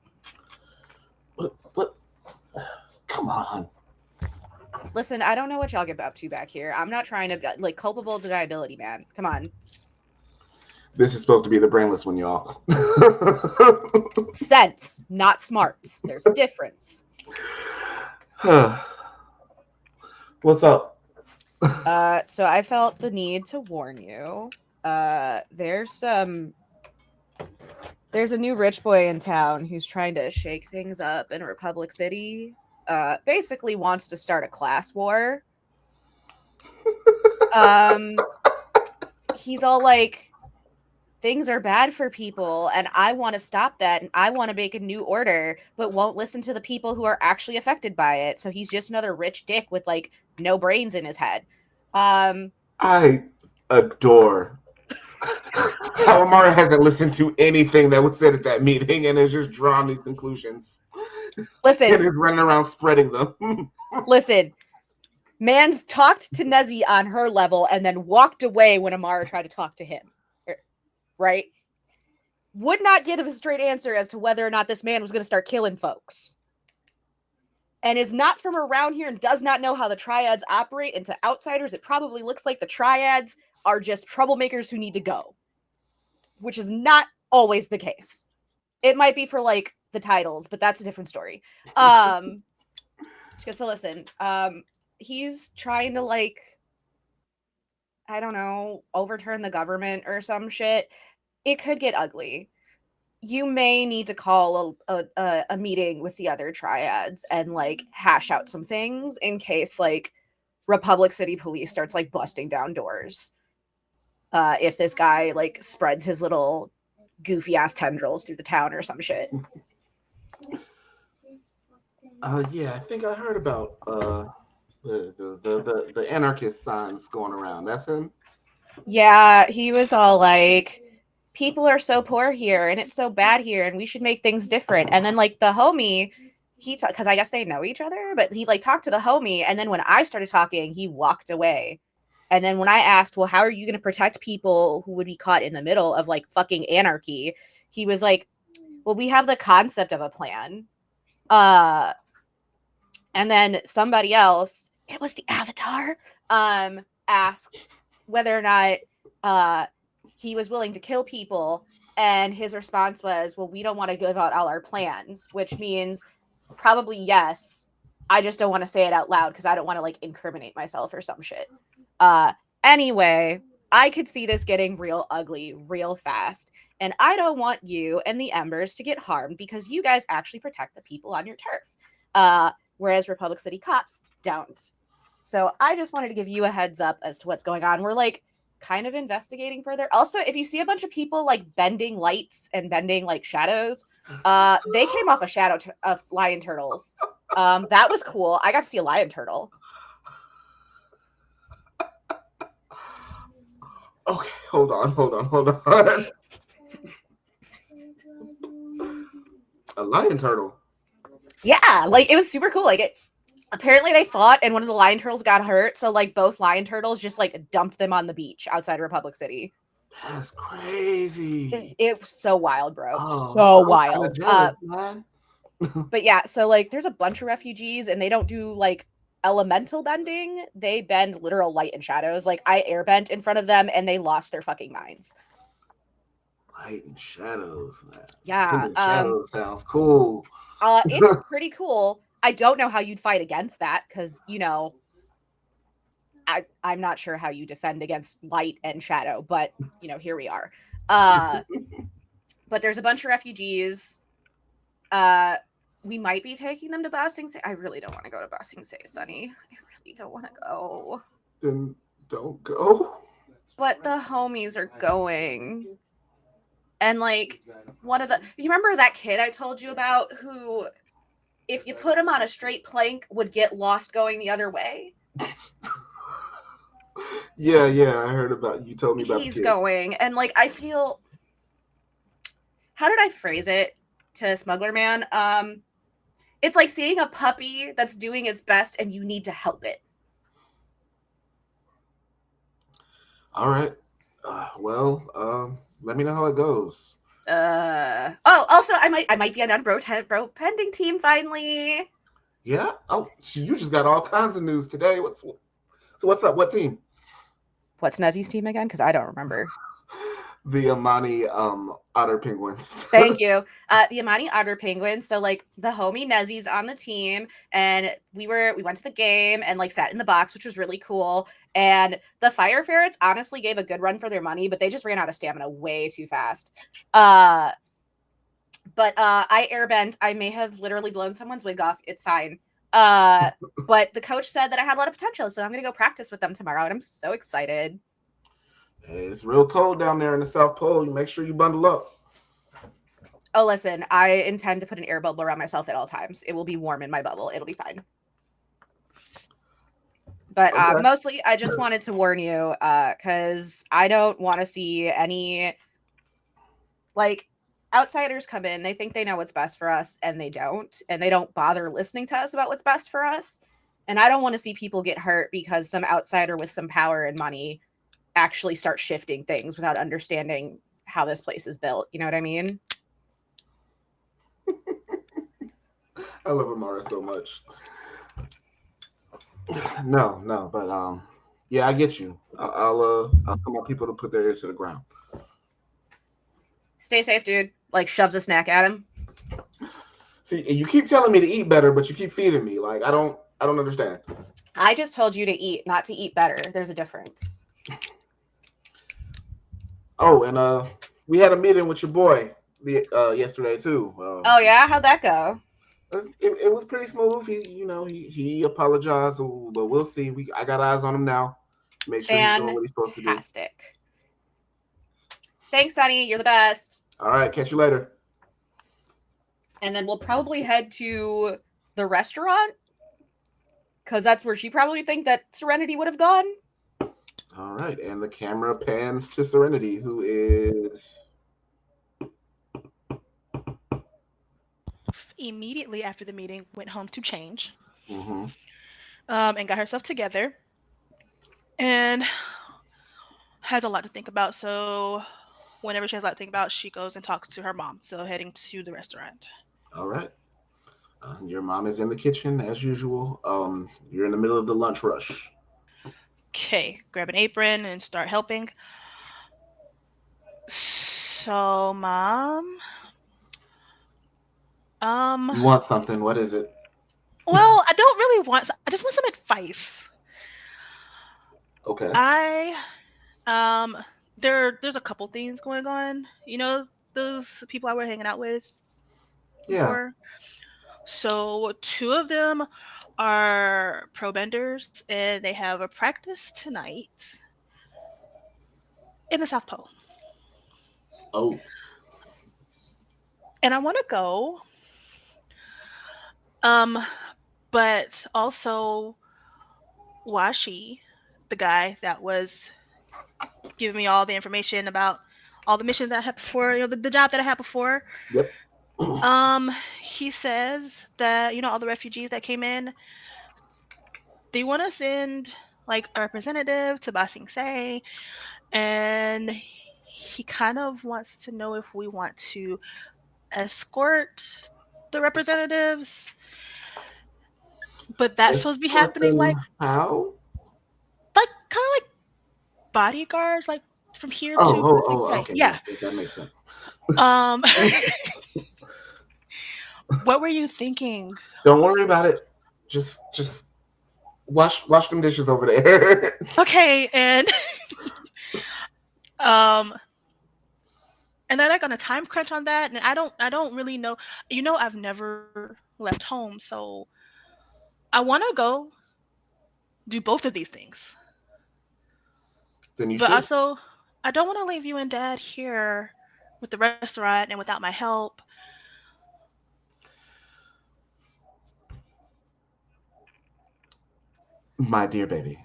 what? Come on.
Listen, I don't know what y'all get up to back here. I'm not trying to like culpable deniability, man. Come on.
This is supposed to be the brainless one, y'all.
Sense, not smarts. There's a difference.
What's up?
So I felt the need to warn you. There's a new rich boy in town who's trying to shake things up in Republic City. Basically wants to start a class war. He's all like, things are bad for people, and I want to stop that, and I want to make a new order, but won't listen to the people who are actually affected by it. So he's just another rich dick with like no brains in his head.
I adore how Amara hasn't listened to anything that was said at that meeting and has just drawn these conclusions.
Listen,
and is running around spreading them.
listen. Man's talked to Nezzy on her level and then walked away when Amara tried to talk to him. Right? Would not give a straight answer as to whether or not this man was going to start killing folks. And is not from around here and does not know how the triads operate. And to outsiders, it probably looks like the triads are just troublemakers who need to go. Which is not always the case. It might be for like the titles, but that's a different story. So listen, he's trying to like, I don't know, overturn the government or some shit. it could get ugly. You may need to call a meeting with the other triads and like hash out some things in case like Republic City Police starts like busting down doors. If this guy like spreads his little goofy ass tendrils through the town or some shit.
Yeah, I think I heard about the anarchist signs going around. That's him.
Yeah, he was all like, people are so poor here and it's so bad here and we should make things different. And then like the homie, because I guess they know each other, but he like talked to the homie, and then when I started talking, he walked away. And then when I asked, well, how are you going to protect people who would be caught in the middle of like fucking anarchy? He was like, well, we have the concept of a plan. And then somebody else, it was the Avatar, asked whether or not he was willing to kill people. And his response was, well, we don't want to give out all our plans, which means probably yes. I just don't want to say it out loud because I don't want to like incriminate myself or some shit. Anyway, I could see this getting real ugly real fast. And I don't want you and the Embers to get harmed because you guys actually protect the people on your turf. Whereas Republic City cops don't. So I just wanted to give you a heads up as to what's going on. We're like kind of investigating further. Also, if you see a bunch of people like bending lights and bending like shadows, they came off a shadow of lion turtles. That was cool. I got to see a lion turtle.
Okay, hold on. A lion turtle.
Yeah, like it was super cool. Like it apparently they fought and one of the lion turtles got hurt, so like both lion turtles just like dumped them on the beach outside Republic City.
That's crazy.
It was so wild, bro.
Oh,
So
I'm
wild.
jealous, man.
But yeah, so like there's a bunch of refugees and they don't do like elemental bending. They bend literal light and shadows. Like I airbent in front of them and they lost their fucking minds.
Light and shadows, man.
Yeah.
Shadows sounds cool.
It's pretty cool. I don't know how you'd fight against that because, you know, I'm not sure how you defend against light and shadow, but, you know, here we are. But there's a bunch of refugees. We might be taking them to Ba Sing Se. I really don't want to go to Ba Sing Se, Sunny. I really don't want to go.
Then don't go.
But the homies are going. And like you remember that kid I told you about who, if you put him on a straight plank, would get lost going the other way?
Yeah, I heard about you. Told me about
he's going, and like I feel, how did I phrase it to Smuggler Man? It's like seeing a puppy that's doing its best and you need to help it.
All right. Let me know how it goes.
Also I might be on bro pending team finally.
Yeah. Oh, you just got all kinds of news today. What's up? What team?
What's Nezzy's team again? Because I don't remember.
The Amani Otter Penguins.
Thank you. The Amani Otter Penguins. So like the homie Nezzy's on the team, and we went to the game and like sat in the box, which was really cool. And the Fire Ferrets honestly gave a good run for their money, but they just ran out of stamina way too fast. But I airbent. I may have literally blown someone's wig off. It's fine. But the coach said that I had a lot of potential, so I'm gonna go practice with them tomorrow, and I'm so excited.
It's real cold down there in the South Pole. You make sure you bundle up.
Oh, listen, I intend to put an air bubble around myself at all times. It will be warm in my bubble. It'll be fine. But
Okay.
Mostly, I just wanted to warn you because I don't want to see any, like, outsiders come in. They think they know what's best for us, and they don't. And they don't bother listening to us about what's best for us. And I don't want to see people get hurt because some outsider with some power and money actually start shifting things without understanding how this place is built. You know what I mean?
I love Amara so much. No, but yeah, I get you. I'll come on people to put their ears to the ground.
Stay safe, dude. Like shoves a snack at him.
See, you keep telling me to eat better, but you keep feeding me. Like I don't understand.
I just told you to eat, not to eat better. There's a difference.
Oh, and we had a meeting with your boy yesterday too.
Oh yeah, how'd that go?
It was pretty smooth. He apologized, but we'll see. I got eyes on him now. Make sure he's doing what he's supposed to do.
Fantastic. Thanks, Sonny. You're the best.
All right, catch you later.
And then we'll probably head to the restaurant because that's where she probably think that Serenity would have gone.
All right, and the camera pans to Serenity, who is
Immediately after the meeting, went home to change,
mm-hmm.
And got herself together, and has a lot to think about. So whenever she has a lot to think about, she goes and talks to her mom. So heading to the restaurant.
All right. Your mom is in the kitchen as usual. You're in the middle of the lunch rush.
Okay, grab an apron and start helping. So, Mom,
You want something? What is it?
well, I don't really want. I just want some advice.
Okay.
There's a couple things going on. You know, those people I were hanging out with
Yeah.
before. So two of them are pro benders, and they have a practice tonight in the South Pole.
Oh.
And I want to go. But also Washi, the guy that was giving me all the information about all the missions that I had before, the job that I had before.
Yep.
He says that, all the refugees that came in, they want to send like a representative to Ba Sing Se, and he kind of wants to know if we want to escort the representatives, but that's supposed to be happening like
how?
kind of like bodyguards, like from here to
okay.
yeah.
That makes sense.
What were you thinking?
Don't worry about it. Just wash them dishes over there.
Okay, and and they're like on a time crunch on that, and I don't really know. I've never left home, so I want to go do both of these things.
Then you
But
should.
also, I don't want to leave you and Dad here with the restaurant and without my help.
My dear baby,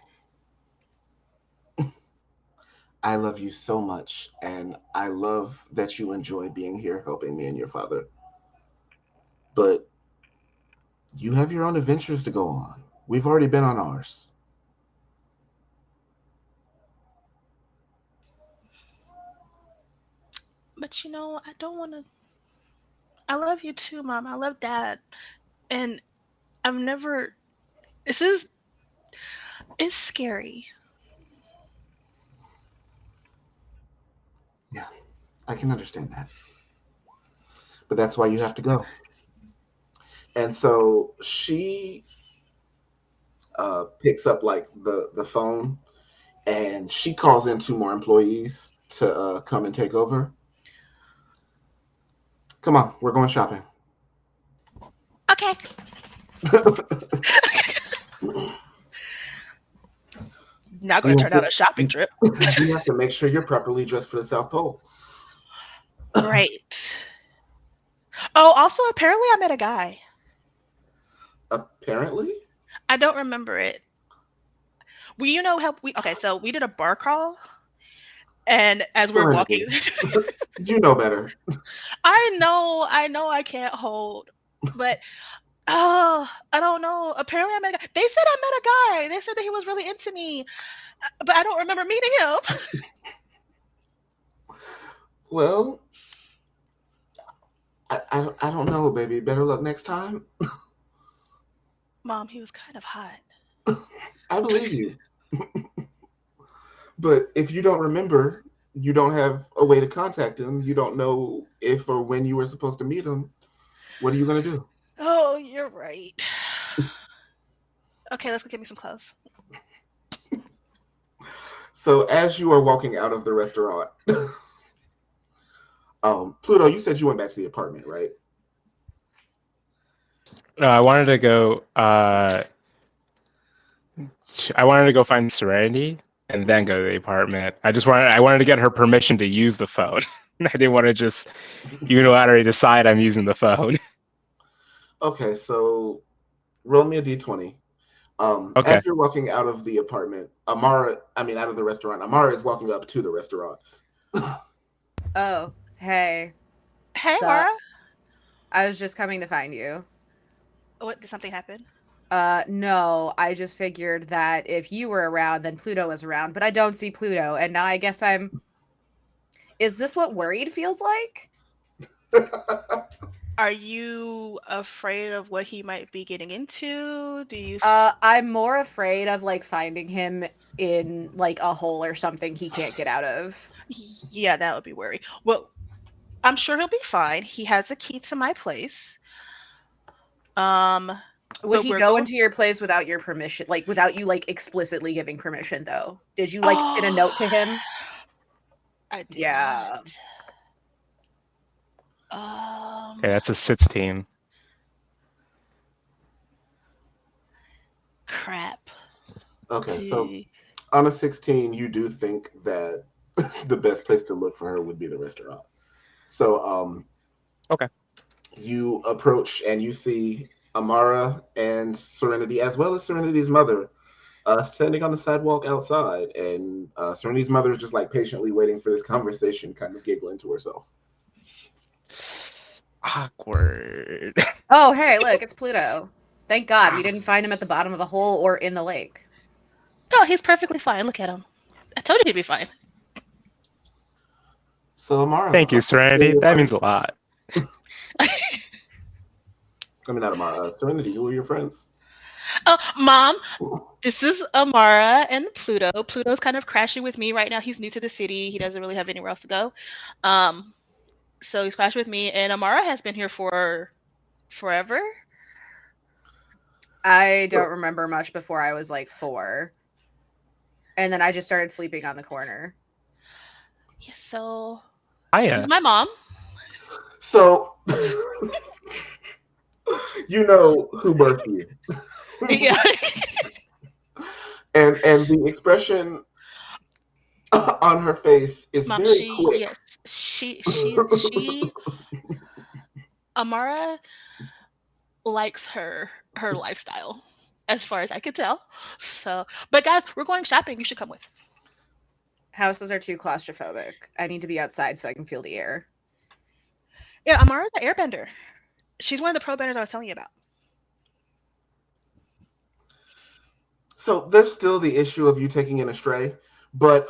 I love you so much, and I love that you enjoy being here helping me and your father. But you have your own adventures to go on. We've already been on ours.
But I don't want to. I love you too, Mom. I love Dad, and I've never. This is. It's scary.
Yeah, I can understand that. But that's why you have to go. And so she picks up like the phone, and she calls in two more employees to come and take over. Come on, we're going shopping.
Okay. Not going to turn out a shopping trip.
You have to make sure you're properly dressed for the South Pole.
Right. Oh, also, apparently I met a guy.
Apparently?
I don't remember it. Okay, so we did a bar crawl, and as we're walking,
you know better.
I know I can't hold, but I don't know. Apparently I met a guy. They said I met a guy. They said that he was really into me, but I don't remember meeting him.
Well, I don't know, baby. Better luck next time.
Mom, he was kind of hot.
I believe you. But if you don't remember, you don't have a way to contact him. You don't know if or when you were supposed to meet him. What are you going to do?
Oh, you're right. Okay, let's go get me some clothes.
So as you are walking out of the restaurant, Pluto, you said you went back to the apartment, right?
No, I wanted to go. I wanted to go find Serenity and then go to the apartment. I wanted to get her permission to use the phone. I didn't want to just unilaterally decide I'm using the phone.
Okay, so roll me a d20. As
Okay.
you're walking out of the apartment, out of the restaurant, Amara is walking up to the restaurant.
Oh, hey.
Hey,
Sup?
Mara.
I was just coming to find you.
What, did something happen?
No, I just figured that if you were around, then Pluto was around, but I don't see Pluto, and now I guess Is this what worried feels like?
Are you afraid of what he might be getting into? Do you?
I'm more afraid of like finding him in like a hole or something he can't get out of.
Yeah, that would be worry. Well, I'm sure he'll be fine. He has a key to my place.
Would
But
he
we're
go
going.
into your place without your permission? Like without you like explicitly giving permission though? Did you like pin a note to him?
I did
Yeah.
not.
Okay, that's a 16.
Crap.
Okay, so on a 16, you do think that the best place to look for her would be the restaurant. So,
Okay.
you approach and you see Amara and Serenity, as well as Serenity's mother, standing on the sidewalk outside. And Serenity's mother is just like patiently waiting for this conversation, kind of giggling to herself.
Awkward.
Oh, hey, look, it's Pluto. Thank God we didn't find him at the bottom of a hole or in the lake.
Oh, he's perfectly fine. Look at him. I told you he'd be fine.
So, Amara,
Thank you, Serenity. That means a lot.
Not Amara. Serenity, who are your friends?
Oh, Mom, this is Amara and Pluto. Pluto's kind of crashing with me right now. He's new to the city. He doesn't really have anywhere else to go. So he's crashed with me, and Amara has been here for forever.
I don't remember much before I was like 4. And then I just started sleeping on the corner.
Yeah, so
Hiya.
this is my mom.
So, you know who birthed you.
Yeah.
and the expression on her face is
Mom,
very quick.
yes, she Amara likes her lifestyle, as far as I could tell. So, but guys, we're going shopping. You should come with.
Houses are too claustrophobic. I need to be outside so I can feel the air.
Yeah, Amara's an airbender. She's one of the pro benders I was telling you about.
So there's still the issue of you taking in a stray, but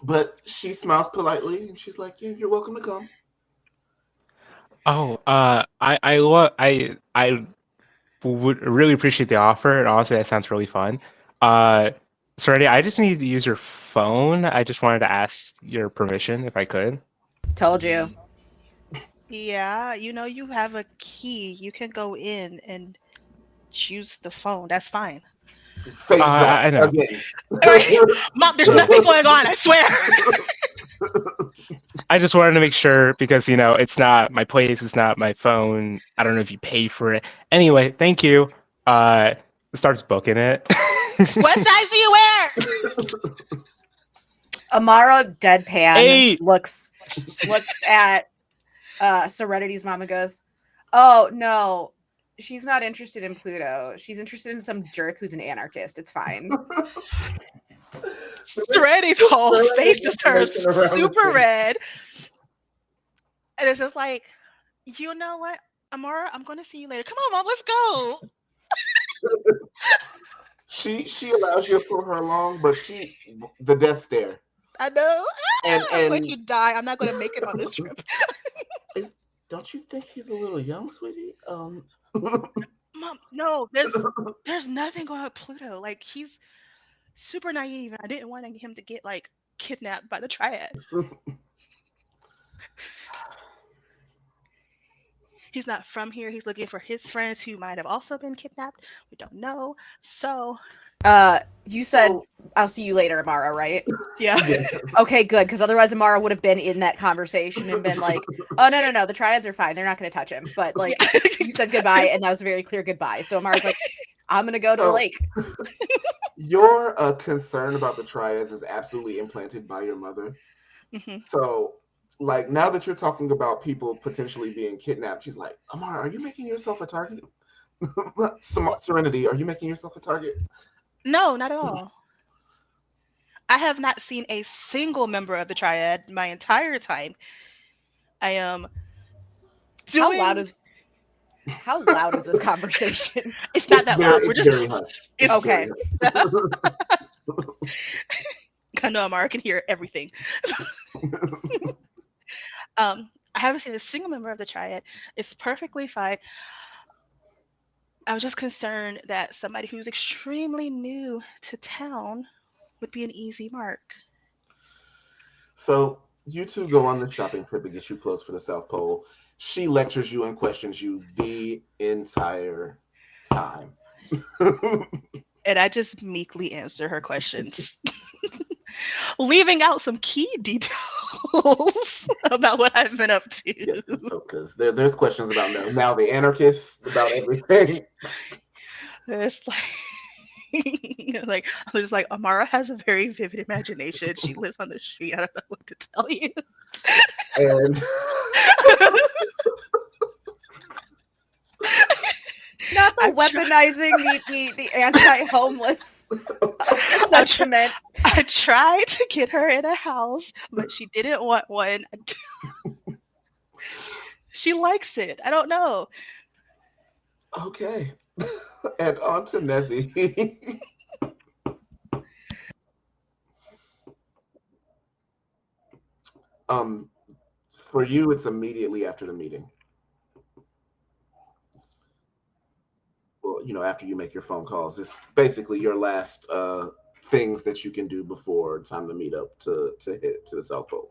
but she smiles politely and she's like, "Yeah, you're welcome to come."
Oh, I would really appreciate the offer, and honestly, that sounds really fun. Serenity, I just need to use your phone. I just wanted to ask your permission if I could.
Told you.
Yeah, you have a key. You can go in and choose the phone. That's fine.
Face drop
I know.
again.
Mom, there's nothing going on. I swear.
I just wanted to make sure because it's not my place, it's not my phone. I don't know if you pay for it. Anyway, thank you. Starts booking it.
What size do you wear?
Amara deadpan
8.
looks at Serenity's mom and goes, "Oh no, she's not interested in Pluto. She's interested in some jerk who's an anarchist. It's fine."
Serenity's whole face just turns super red, and it's just like, you know what, Amara, I'm going to see you later. Come on, Mom, let's go.
She allows you to pull her along, but the death stare.
I know.
And
I'm going to die. I'm not going to make it on this trip.
Don't you think he's a little young, sweetie?
Mom, no, there's nothing going on with Pluto. Like, he's super naive, and I didn't want him to get like kidnapped by the triad. He's not from here. He's looking for his friends who might have also been kidnapped. We don't know. So
You said, I'll see you later, Amara, right?
Yeah.
Okay, good, because otherwise Amara would have been in that conversation and been like, oh, no, the triads are fine. They're not going to touch him. But, like,
Yeah.
you said goodbye, and that was a very clear goodbye. So Amara's like, I'm going to go to the lake.
Your concern about the triads is absolutely implanted by your mother.
hmm
So, like, now that you're talking about people potentially being kidnapped, she's like, Amara, are you making yourself a target? Serenity, are you making yourself a target?
No, not at all. I have not seen a single member of the triad my entire time. I am
How loud
doing.
is this conversation?
It's not that loud. We're
It's
just.
very hushed. It's
It's.
Okay.
very hushed.
I know Amara can hear everything. I haven't seen a single member of the triad. It's perfectly fine. I was just concerned that somebody who's extremely new to town would be an easy mark.
So you two go on the shopping trip and get you clothes for the South Pole. She lectures you and questions you the entire time.
And I just meekly answer her questions, leaving out some key details about what I've been up to.
Yes, so because there's questions about now the anarchists, about everything.
It's like, like I was just like, Amara has a very vivid imagination. She lives on the street. I don't know what to tell you.
And
Not the
I try-
weaponizing the anti-homeless sentiment.
I tried to get her in a house, but she didn't want one. She likes it. I don't know.
okay. And on to Nezzy. um for you it's immediately after the meeting. Well, after you make your phone calls, it's basically your last things that you can do before time to meet up to hit to the South Pole.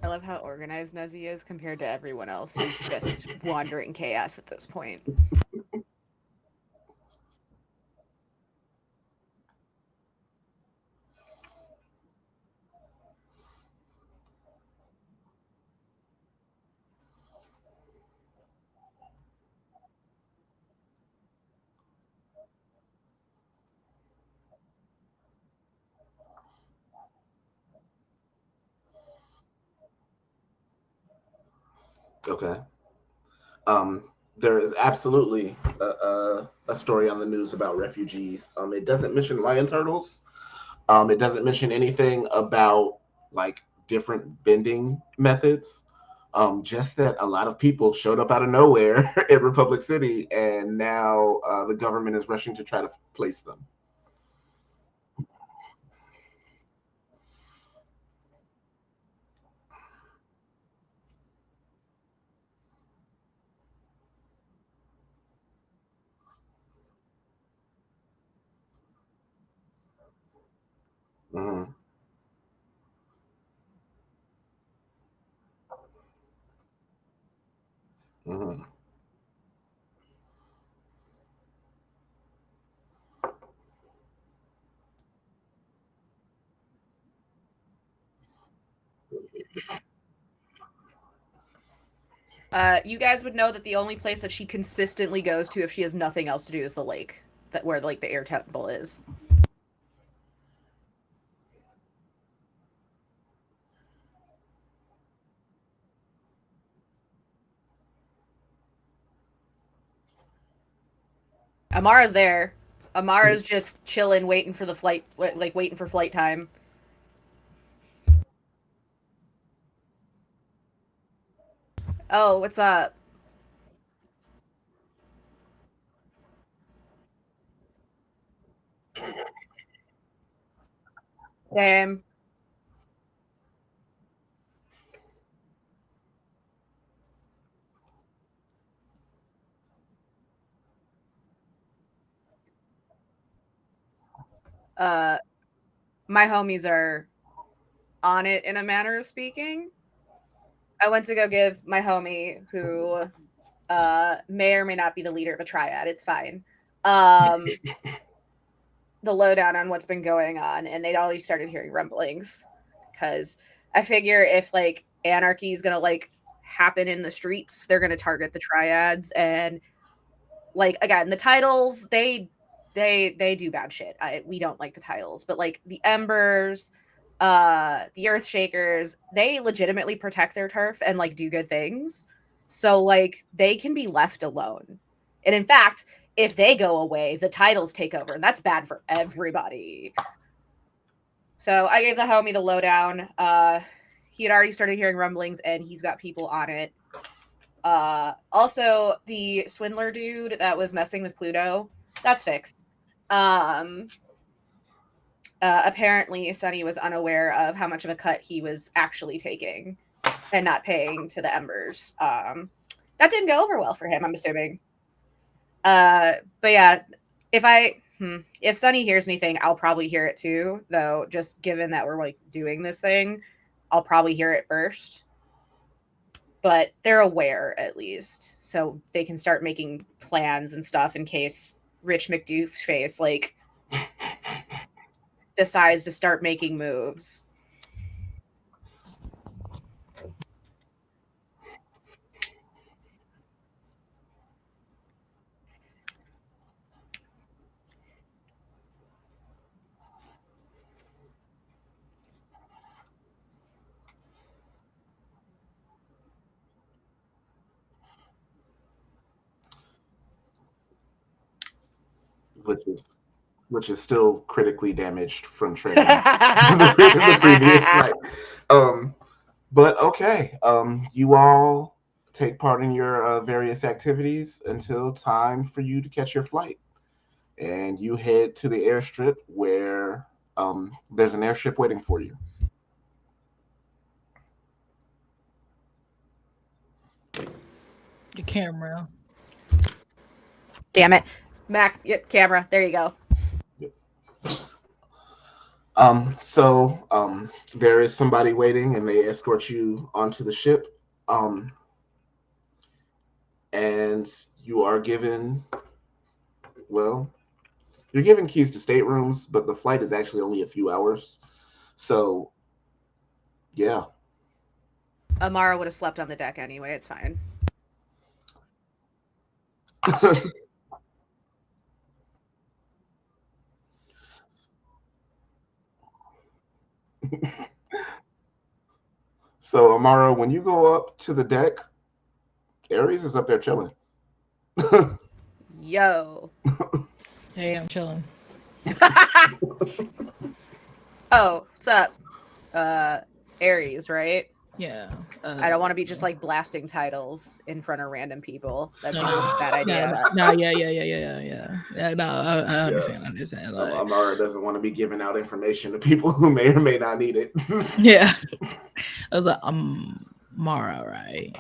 I love how organized Nezzy is compared to everyone else who's just wandering chaos at this point.
Okay. There is absolutely a story on the news about refugees. It doesn't mention lion turtles. It doesn't mention anything about like different bending methods. Just that a lot of people showed up out of nowhere in Republic City, and now the government is rushing to try to place them. Hmm. Hmm.
You guys would know that the only place that she consistently goes to if she has nothing else to do is the lake, that where like the air temple is. Amara's there. Amara's just chilling, waiting for the flight, like waiting for flight time. Oh, what's up? Damn. Uh, my homies are on it in a manner of speaking. I went to go give my homie, who may or may not be the leader of a triad, it's fine, the lowdown on what's been going on, and they'd already started hearing rumblings. Because I figure if like anarchy is gonna like happen in the streets, they're gonna target the triads, and like again, the titles they do bad shit. We don't like the titles, but like the Embers, the Earth Shakers, they legitimately protect their turf and like do good things. So like they can be left alone. And in fact, if they go away, the titles take over, and that's bad for everybody. So I gave the homie the lowdown. He had already started hearing rumblings, and he's got people on it. Also, the swindler dude that was messing with Pluto, that's fixed. Apparently, Sunny was unaware of how much of a cut he was actually taking and not paying to the Embers. That didn't go over well for him, I'm assuming. But yeah, if Sunny hears anything, I'll probably hear it too, though, just given that we're like doing this thing, I'll probably hear it first. But they're aware at least, so they can start making plans and stuff in case Rich McDoofface like decides to start making moves.
Which is still critically damaged from training the previous night. But okay, you all take part in your various activities until time for you to catch your flight, and you head to the airstrip where there's an airship waiting for you.
The camera.
Damn it. Mac, yep, camera. There you go.
So there is somebody waiting, and they escort you onto the ship. And you are given, well, you're given keys to staterooms, but the flight is actually only a few hours. So, yeah.
Amara would have slept on the deck anyway. It's fine.
So, Amara, when you go up to the deck, Ares is up there chilling.
Yo.
Hey, I'm chilling.
Oh, what's up? Aries, right?
Yeah.
I don't want to be just like blasting titles in front of random people. That seems like a bad idea.
No, yeah. No, I understand.
Yeah.
I understand. Like,
Amara doesn't want to be giving out information to people who may or may not need it.
yeah. I was like, Mara, right?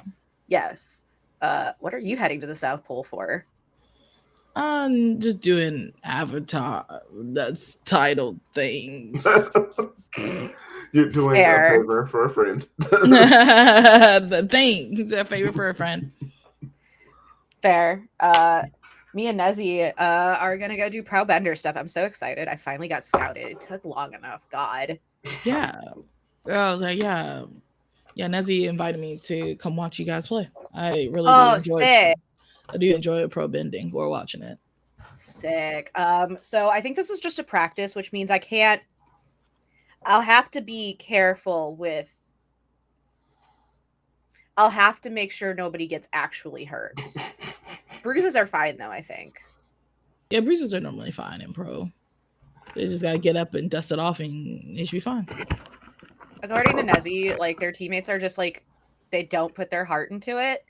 Yes. What are you heading to the South Pole for?
I'm just doing Avatar. That's titled things.
You're doing
Fair.
a favor for a friend.
The thing. A favor for a friend.
Fair. Me and Nezzy are gonna go do Pro Bender stuff. I'm so excited. I finally got scouted. It took long enough. God.
Yeah. I was like, yeah. Yeah, Nezzy invited me to come watch you guys play. I really do enjoy
sick.
I do enjoy pro bending or watching it.
Sick. So I think this is just a practice, which means I'll have to be careful with. I'll have to make sure nobody gets actually hurt. Bruises are fine, though, I think.
Yeah, bruises are normally fine in pro. They just gotta get up and dust it off, and it should be fine.
According to Nezzy, like their teammates are just like they don't put their heart into it.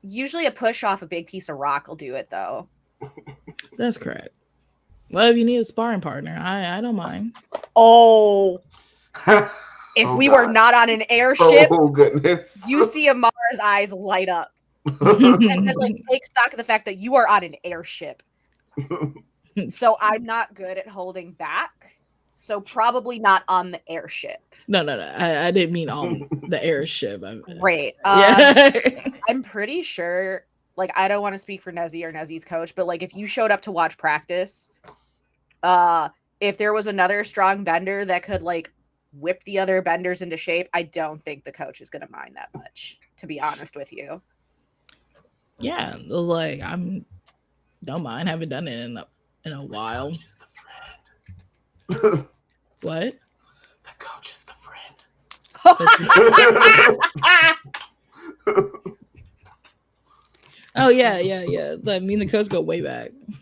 Usually, a push off a big piece of rock will do it, though.
That's correct. Well, if you need a sparring partner, I don't mind.
Oh. If we were not on an airship,
oh goodness,
you see Amara's eyes light up, and then like take stock of the fact that you are on an airship. So I'm not good at holding back. So probably not on the airship.
No. I didn't mean on the airship.
Great.
Yeah.
I'm pretty sure, like, I don't want to speak for Nezzy or Nezzy's coach, but like if you showed up to watch practice, if there was another strong bender that could like whip the other benders into shape, I don't think the coach is gonna mind that much, to be honest with you.
Yeah, it was like don't mind, haven't done it in a while.
Coach is the friend.
What?
The coach is the friend.
Oh yeah. Like me and the coach go way back. He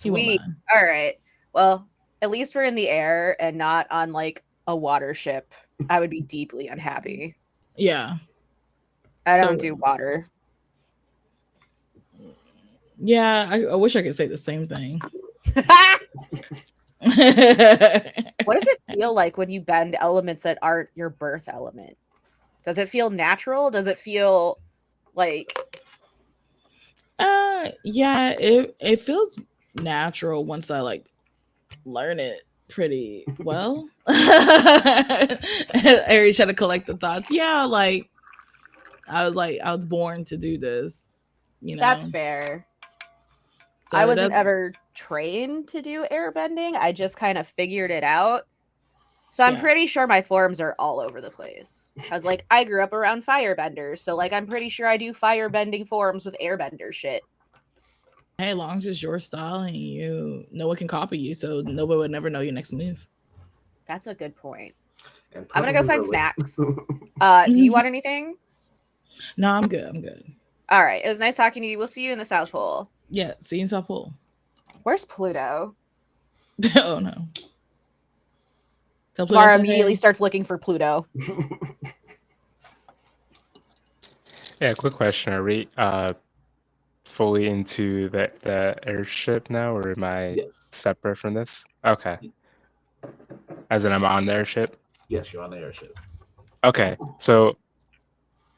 won't
Sweet.
mind.
All right. Well, at least we're in the air and not on like a water ship. I would be deeply unhappy.
Yeah.
I
So-
don't do water.
Yeah, I wish I could say the same thing.
What does it feel like when you bend elements that aren't your birth element? Does it feel natural? Does it feel like
Yeah, it feels natural once I like learn it pretty well. Aries trying to collect the thoughts. Yeah, like I was born to do this. You know,
that's fair?
So
I wasn't
that's-
ever trained to do airbending. I just kind of figured it out. So I'm
Yeah.
pretty sure my forms are all over the place. Cause like I grew up around firebenders, so like I'm pretty sure I do firebending forms with airbender shit.
Hey, as long as it's your style and no one can copy you, so nobody would never know your next move.
That's a good point.
And
I'm gonna go
probably
find
really-
snacks. Do you want anything?
No, I'm good. I'm good.
All right. It was nice talking to you. We'll see you in the South Pole.
Yeah, see you in South Pole.
Where's Pluto?
Oh no. Tell Pluto
Mara
I said
immediately
hey.
starts looking for Pluto.
Yeah, quick question. Are we fully into the airship now, or am I
Yes.
separate from this? Okay. As in I'm on the airship?
Yes, you're on the airship.
Okay. So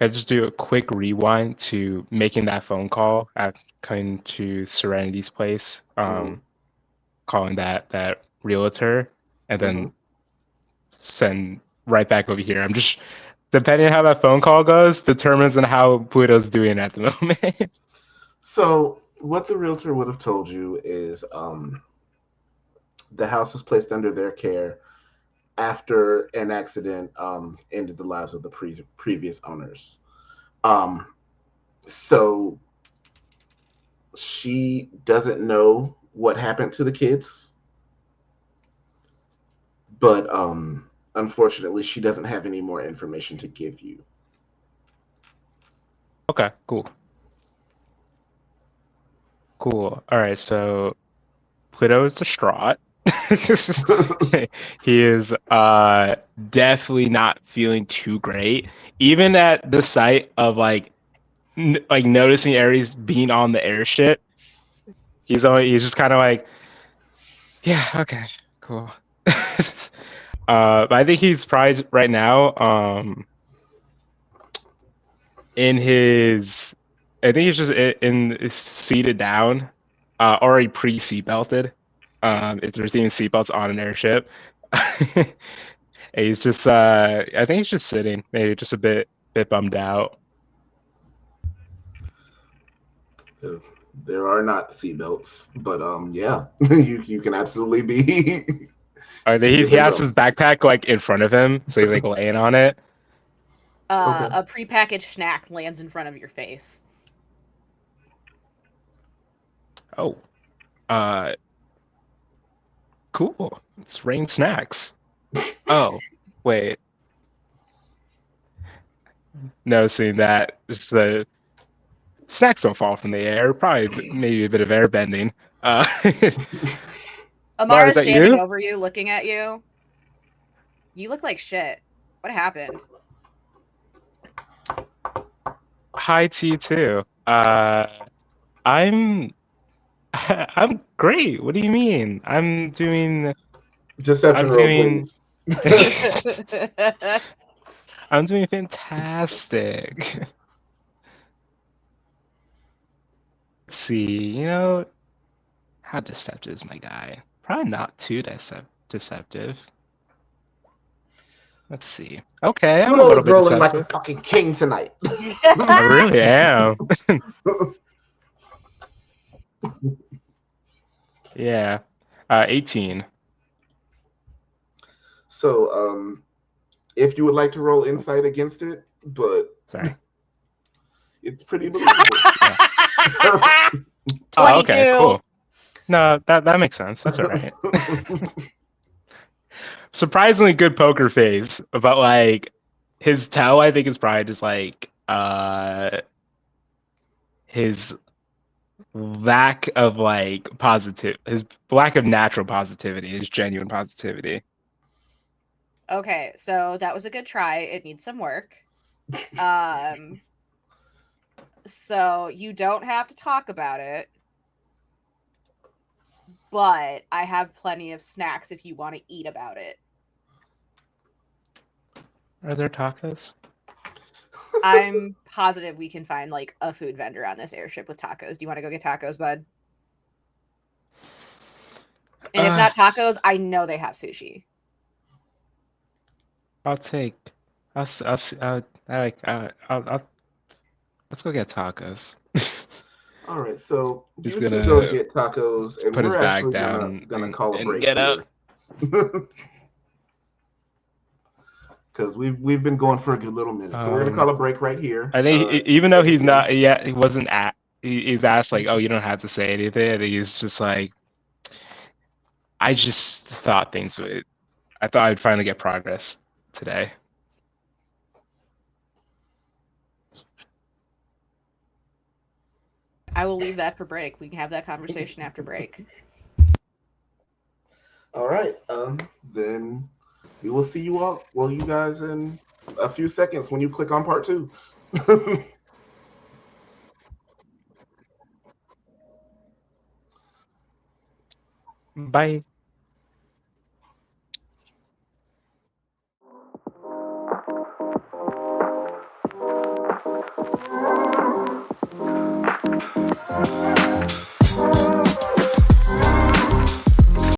I just do a quick rewind to making that phone call at coming to Serenity's place, calling that realtor, and then send right back over here. I'm just depending on how that phone call goes, determines on how Pluto's doing at the moment.
So what the realtor would have told you is the house was placed under their care after an accident ended the lives of the previous owners. So she doesn't know what happened to the kids, but unfortunately she doesn't have any more information to give you.
Okay, cool. All right, so Pluto is distraught. He is definitely not feeling too great, even at the sight of like noticing Ares being on the airship. He's just kind of like, yeah, okay, cool. But I think he's probably right now in his, I think he's just seated down, already pre-seatbelted. If there's even seatbelts on an airship. And he's just I think he's just sitting, maybe just a bit bummed out.
There are not seatbelts, but yeah, you can absolutely be.
He has his backpack like in front of him, so he's like laying on it.
Okay.
A prepackaged snack lands in front of your face.
Oh, cool. It's rain snacks. Oh, wait. Noticing that just the snacks don't fall from the air. Probably maybe a bit of air bending.
Amara's
is that
standing
you?
over you, looking at you. You look like shit. What happened?
Hi to you too. I'm I'm great. What do you mean? I'm doing
Deception roll, please.
I'm doing fantastic. Let's see, how deceptive is my guy? Probably not too deceptive. Let's see. Okay, I'm a
Pluto
little
is
bit
rolling like a
deceptive.
fucking king tonight.
I really am. Yeah. 18.
So, if you would like to roll insight against it, but
Sorry.
it's pretty believable.
Oh, okay,
22.
cool. No, that makes sense. That's all right. Surprisingly good poker face, but like his toe, I think is probably just like his lack of his lack of natural positivity, his genuine positivity.
Okay, so that was a good try. It needs some work. So you don't have to talk about it, but I have plenty of snacks if you want to eat about it.
Are there tacos?
I'm positive we can find like a food vendor on this airship with tacos. Do you want to go get tacos, bud? And if not tacos, I know they have sushi.
I'll take. Let's go get tacos.
All right, so
He's
you two go
gonna
get tacos, and
put his
we're
bag
actually
down
gonna call a
and
break
get up.
here. Because we've been going for a good little minute, so we're gonna call a break right here.
I think even though he's not yet, he wasn't at. He's asked like, "Oh, you don't have to say anything." I think he's just like, "I just thought things would. I thought I'd finally get progress today."
I will leave that for break. We can have that conversation after break.
All right, then we will see you all. Well, you guys in a few seconds when you click on part 2.
Bye.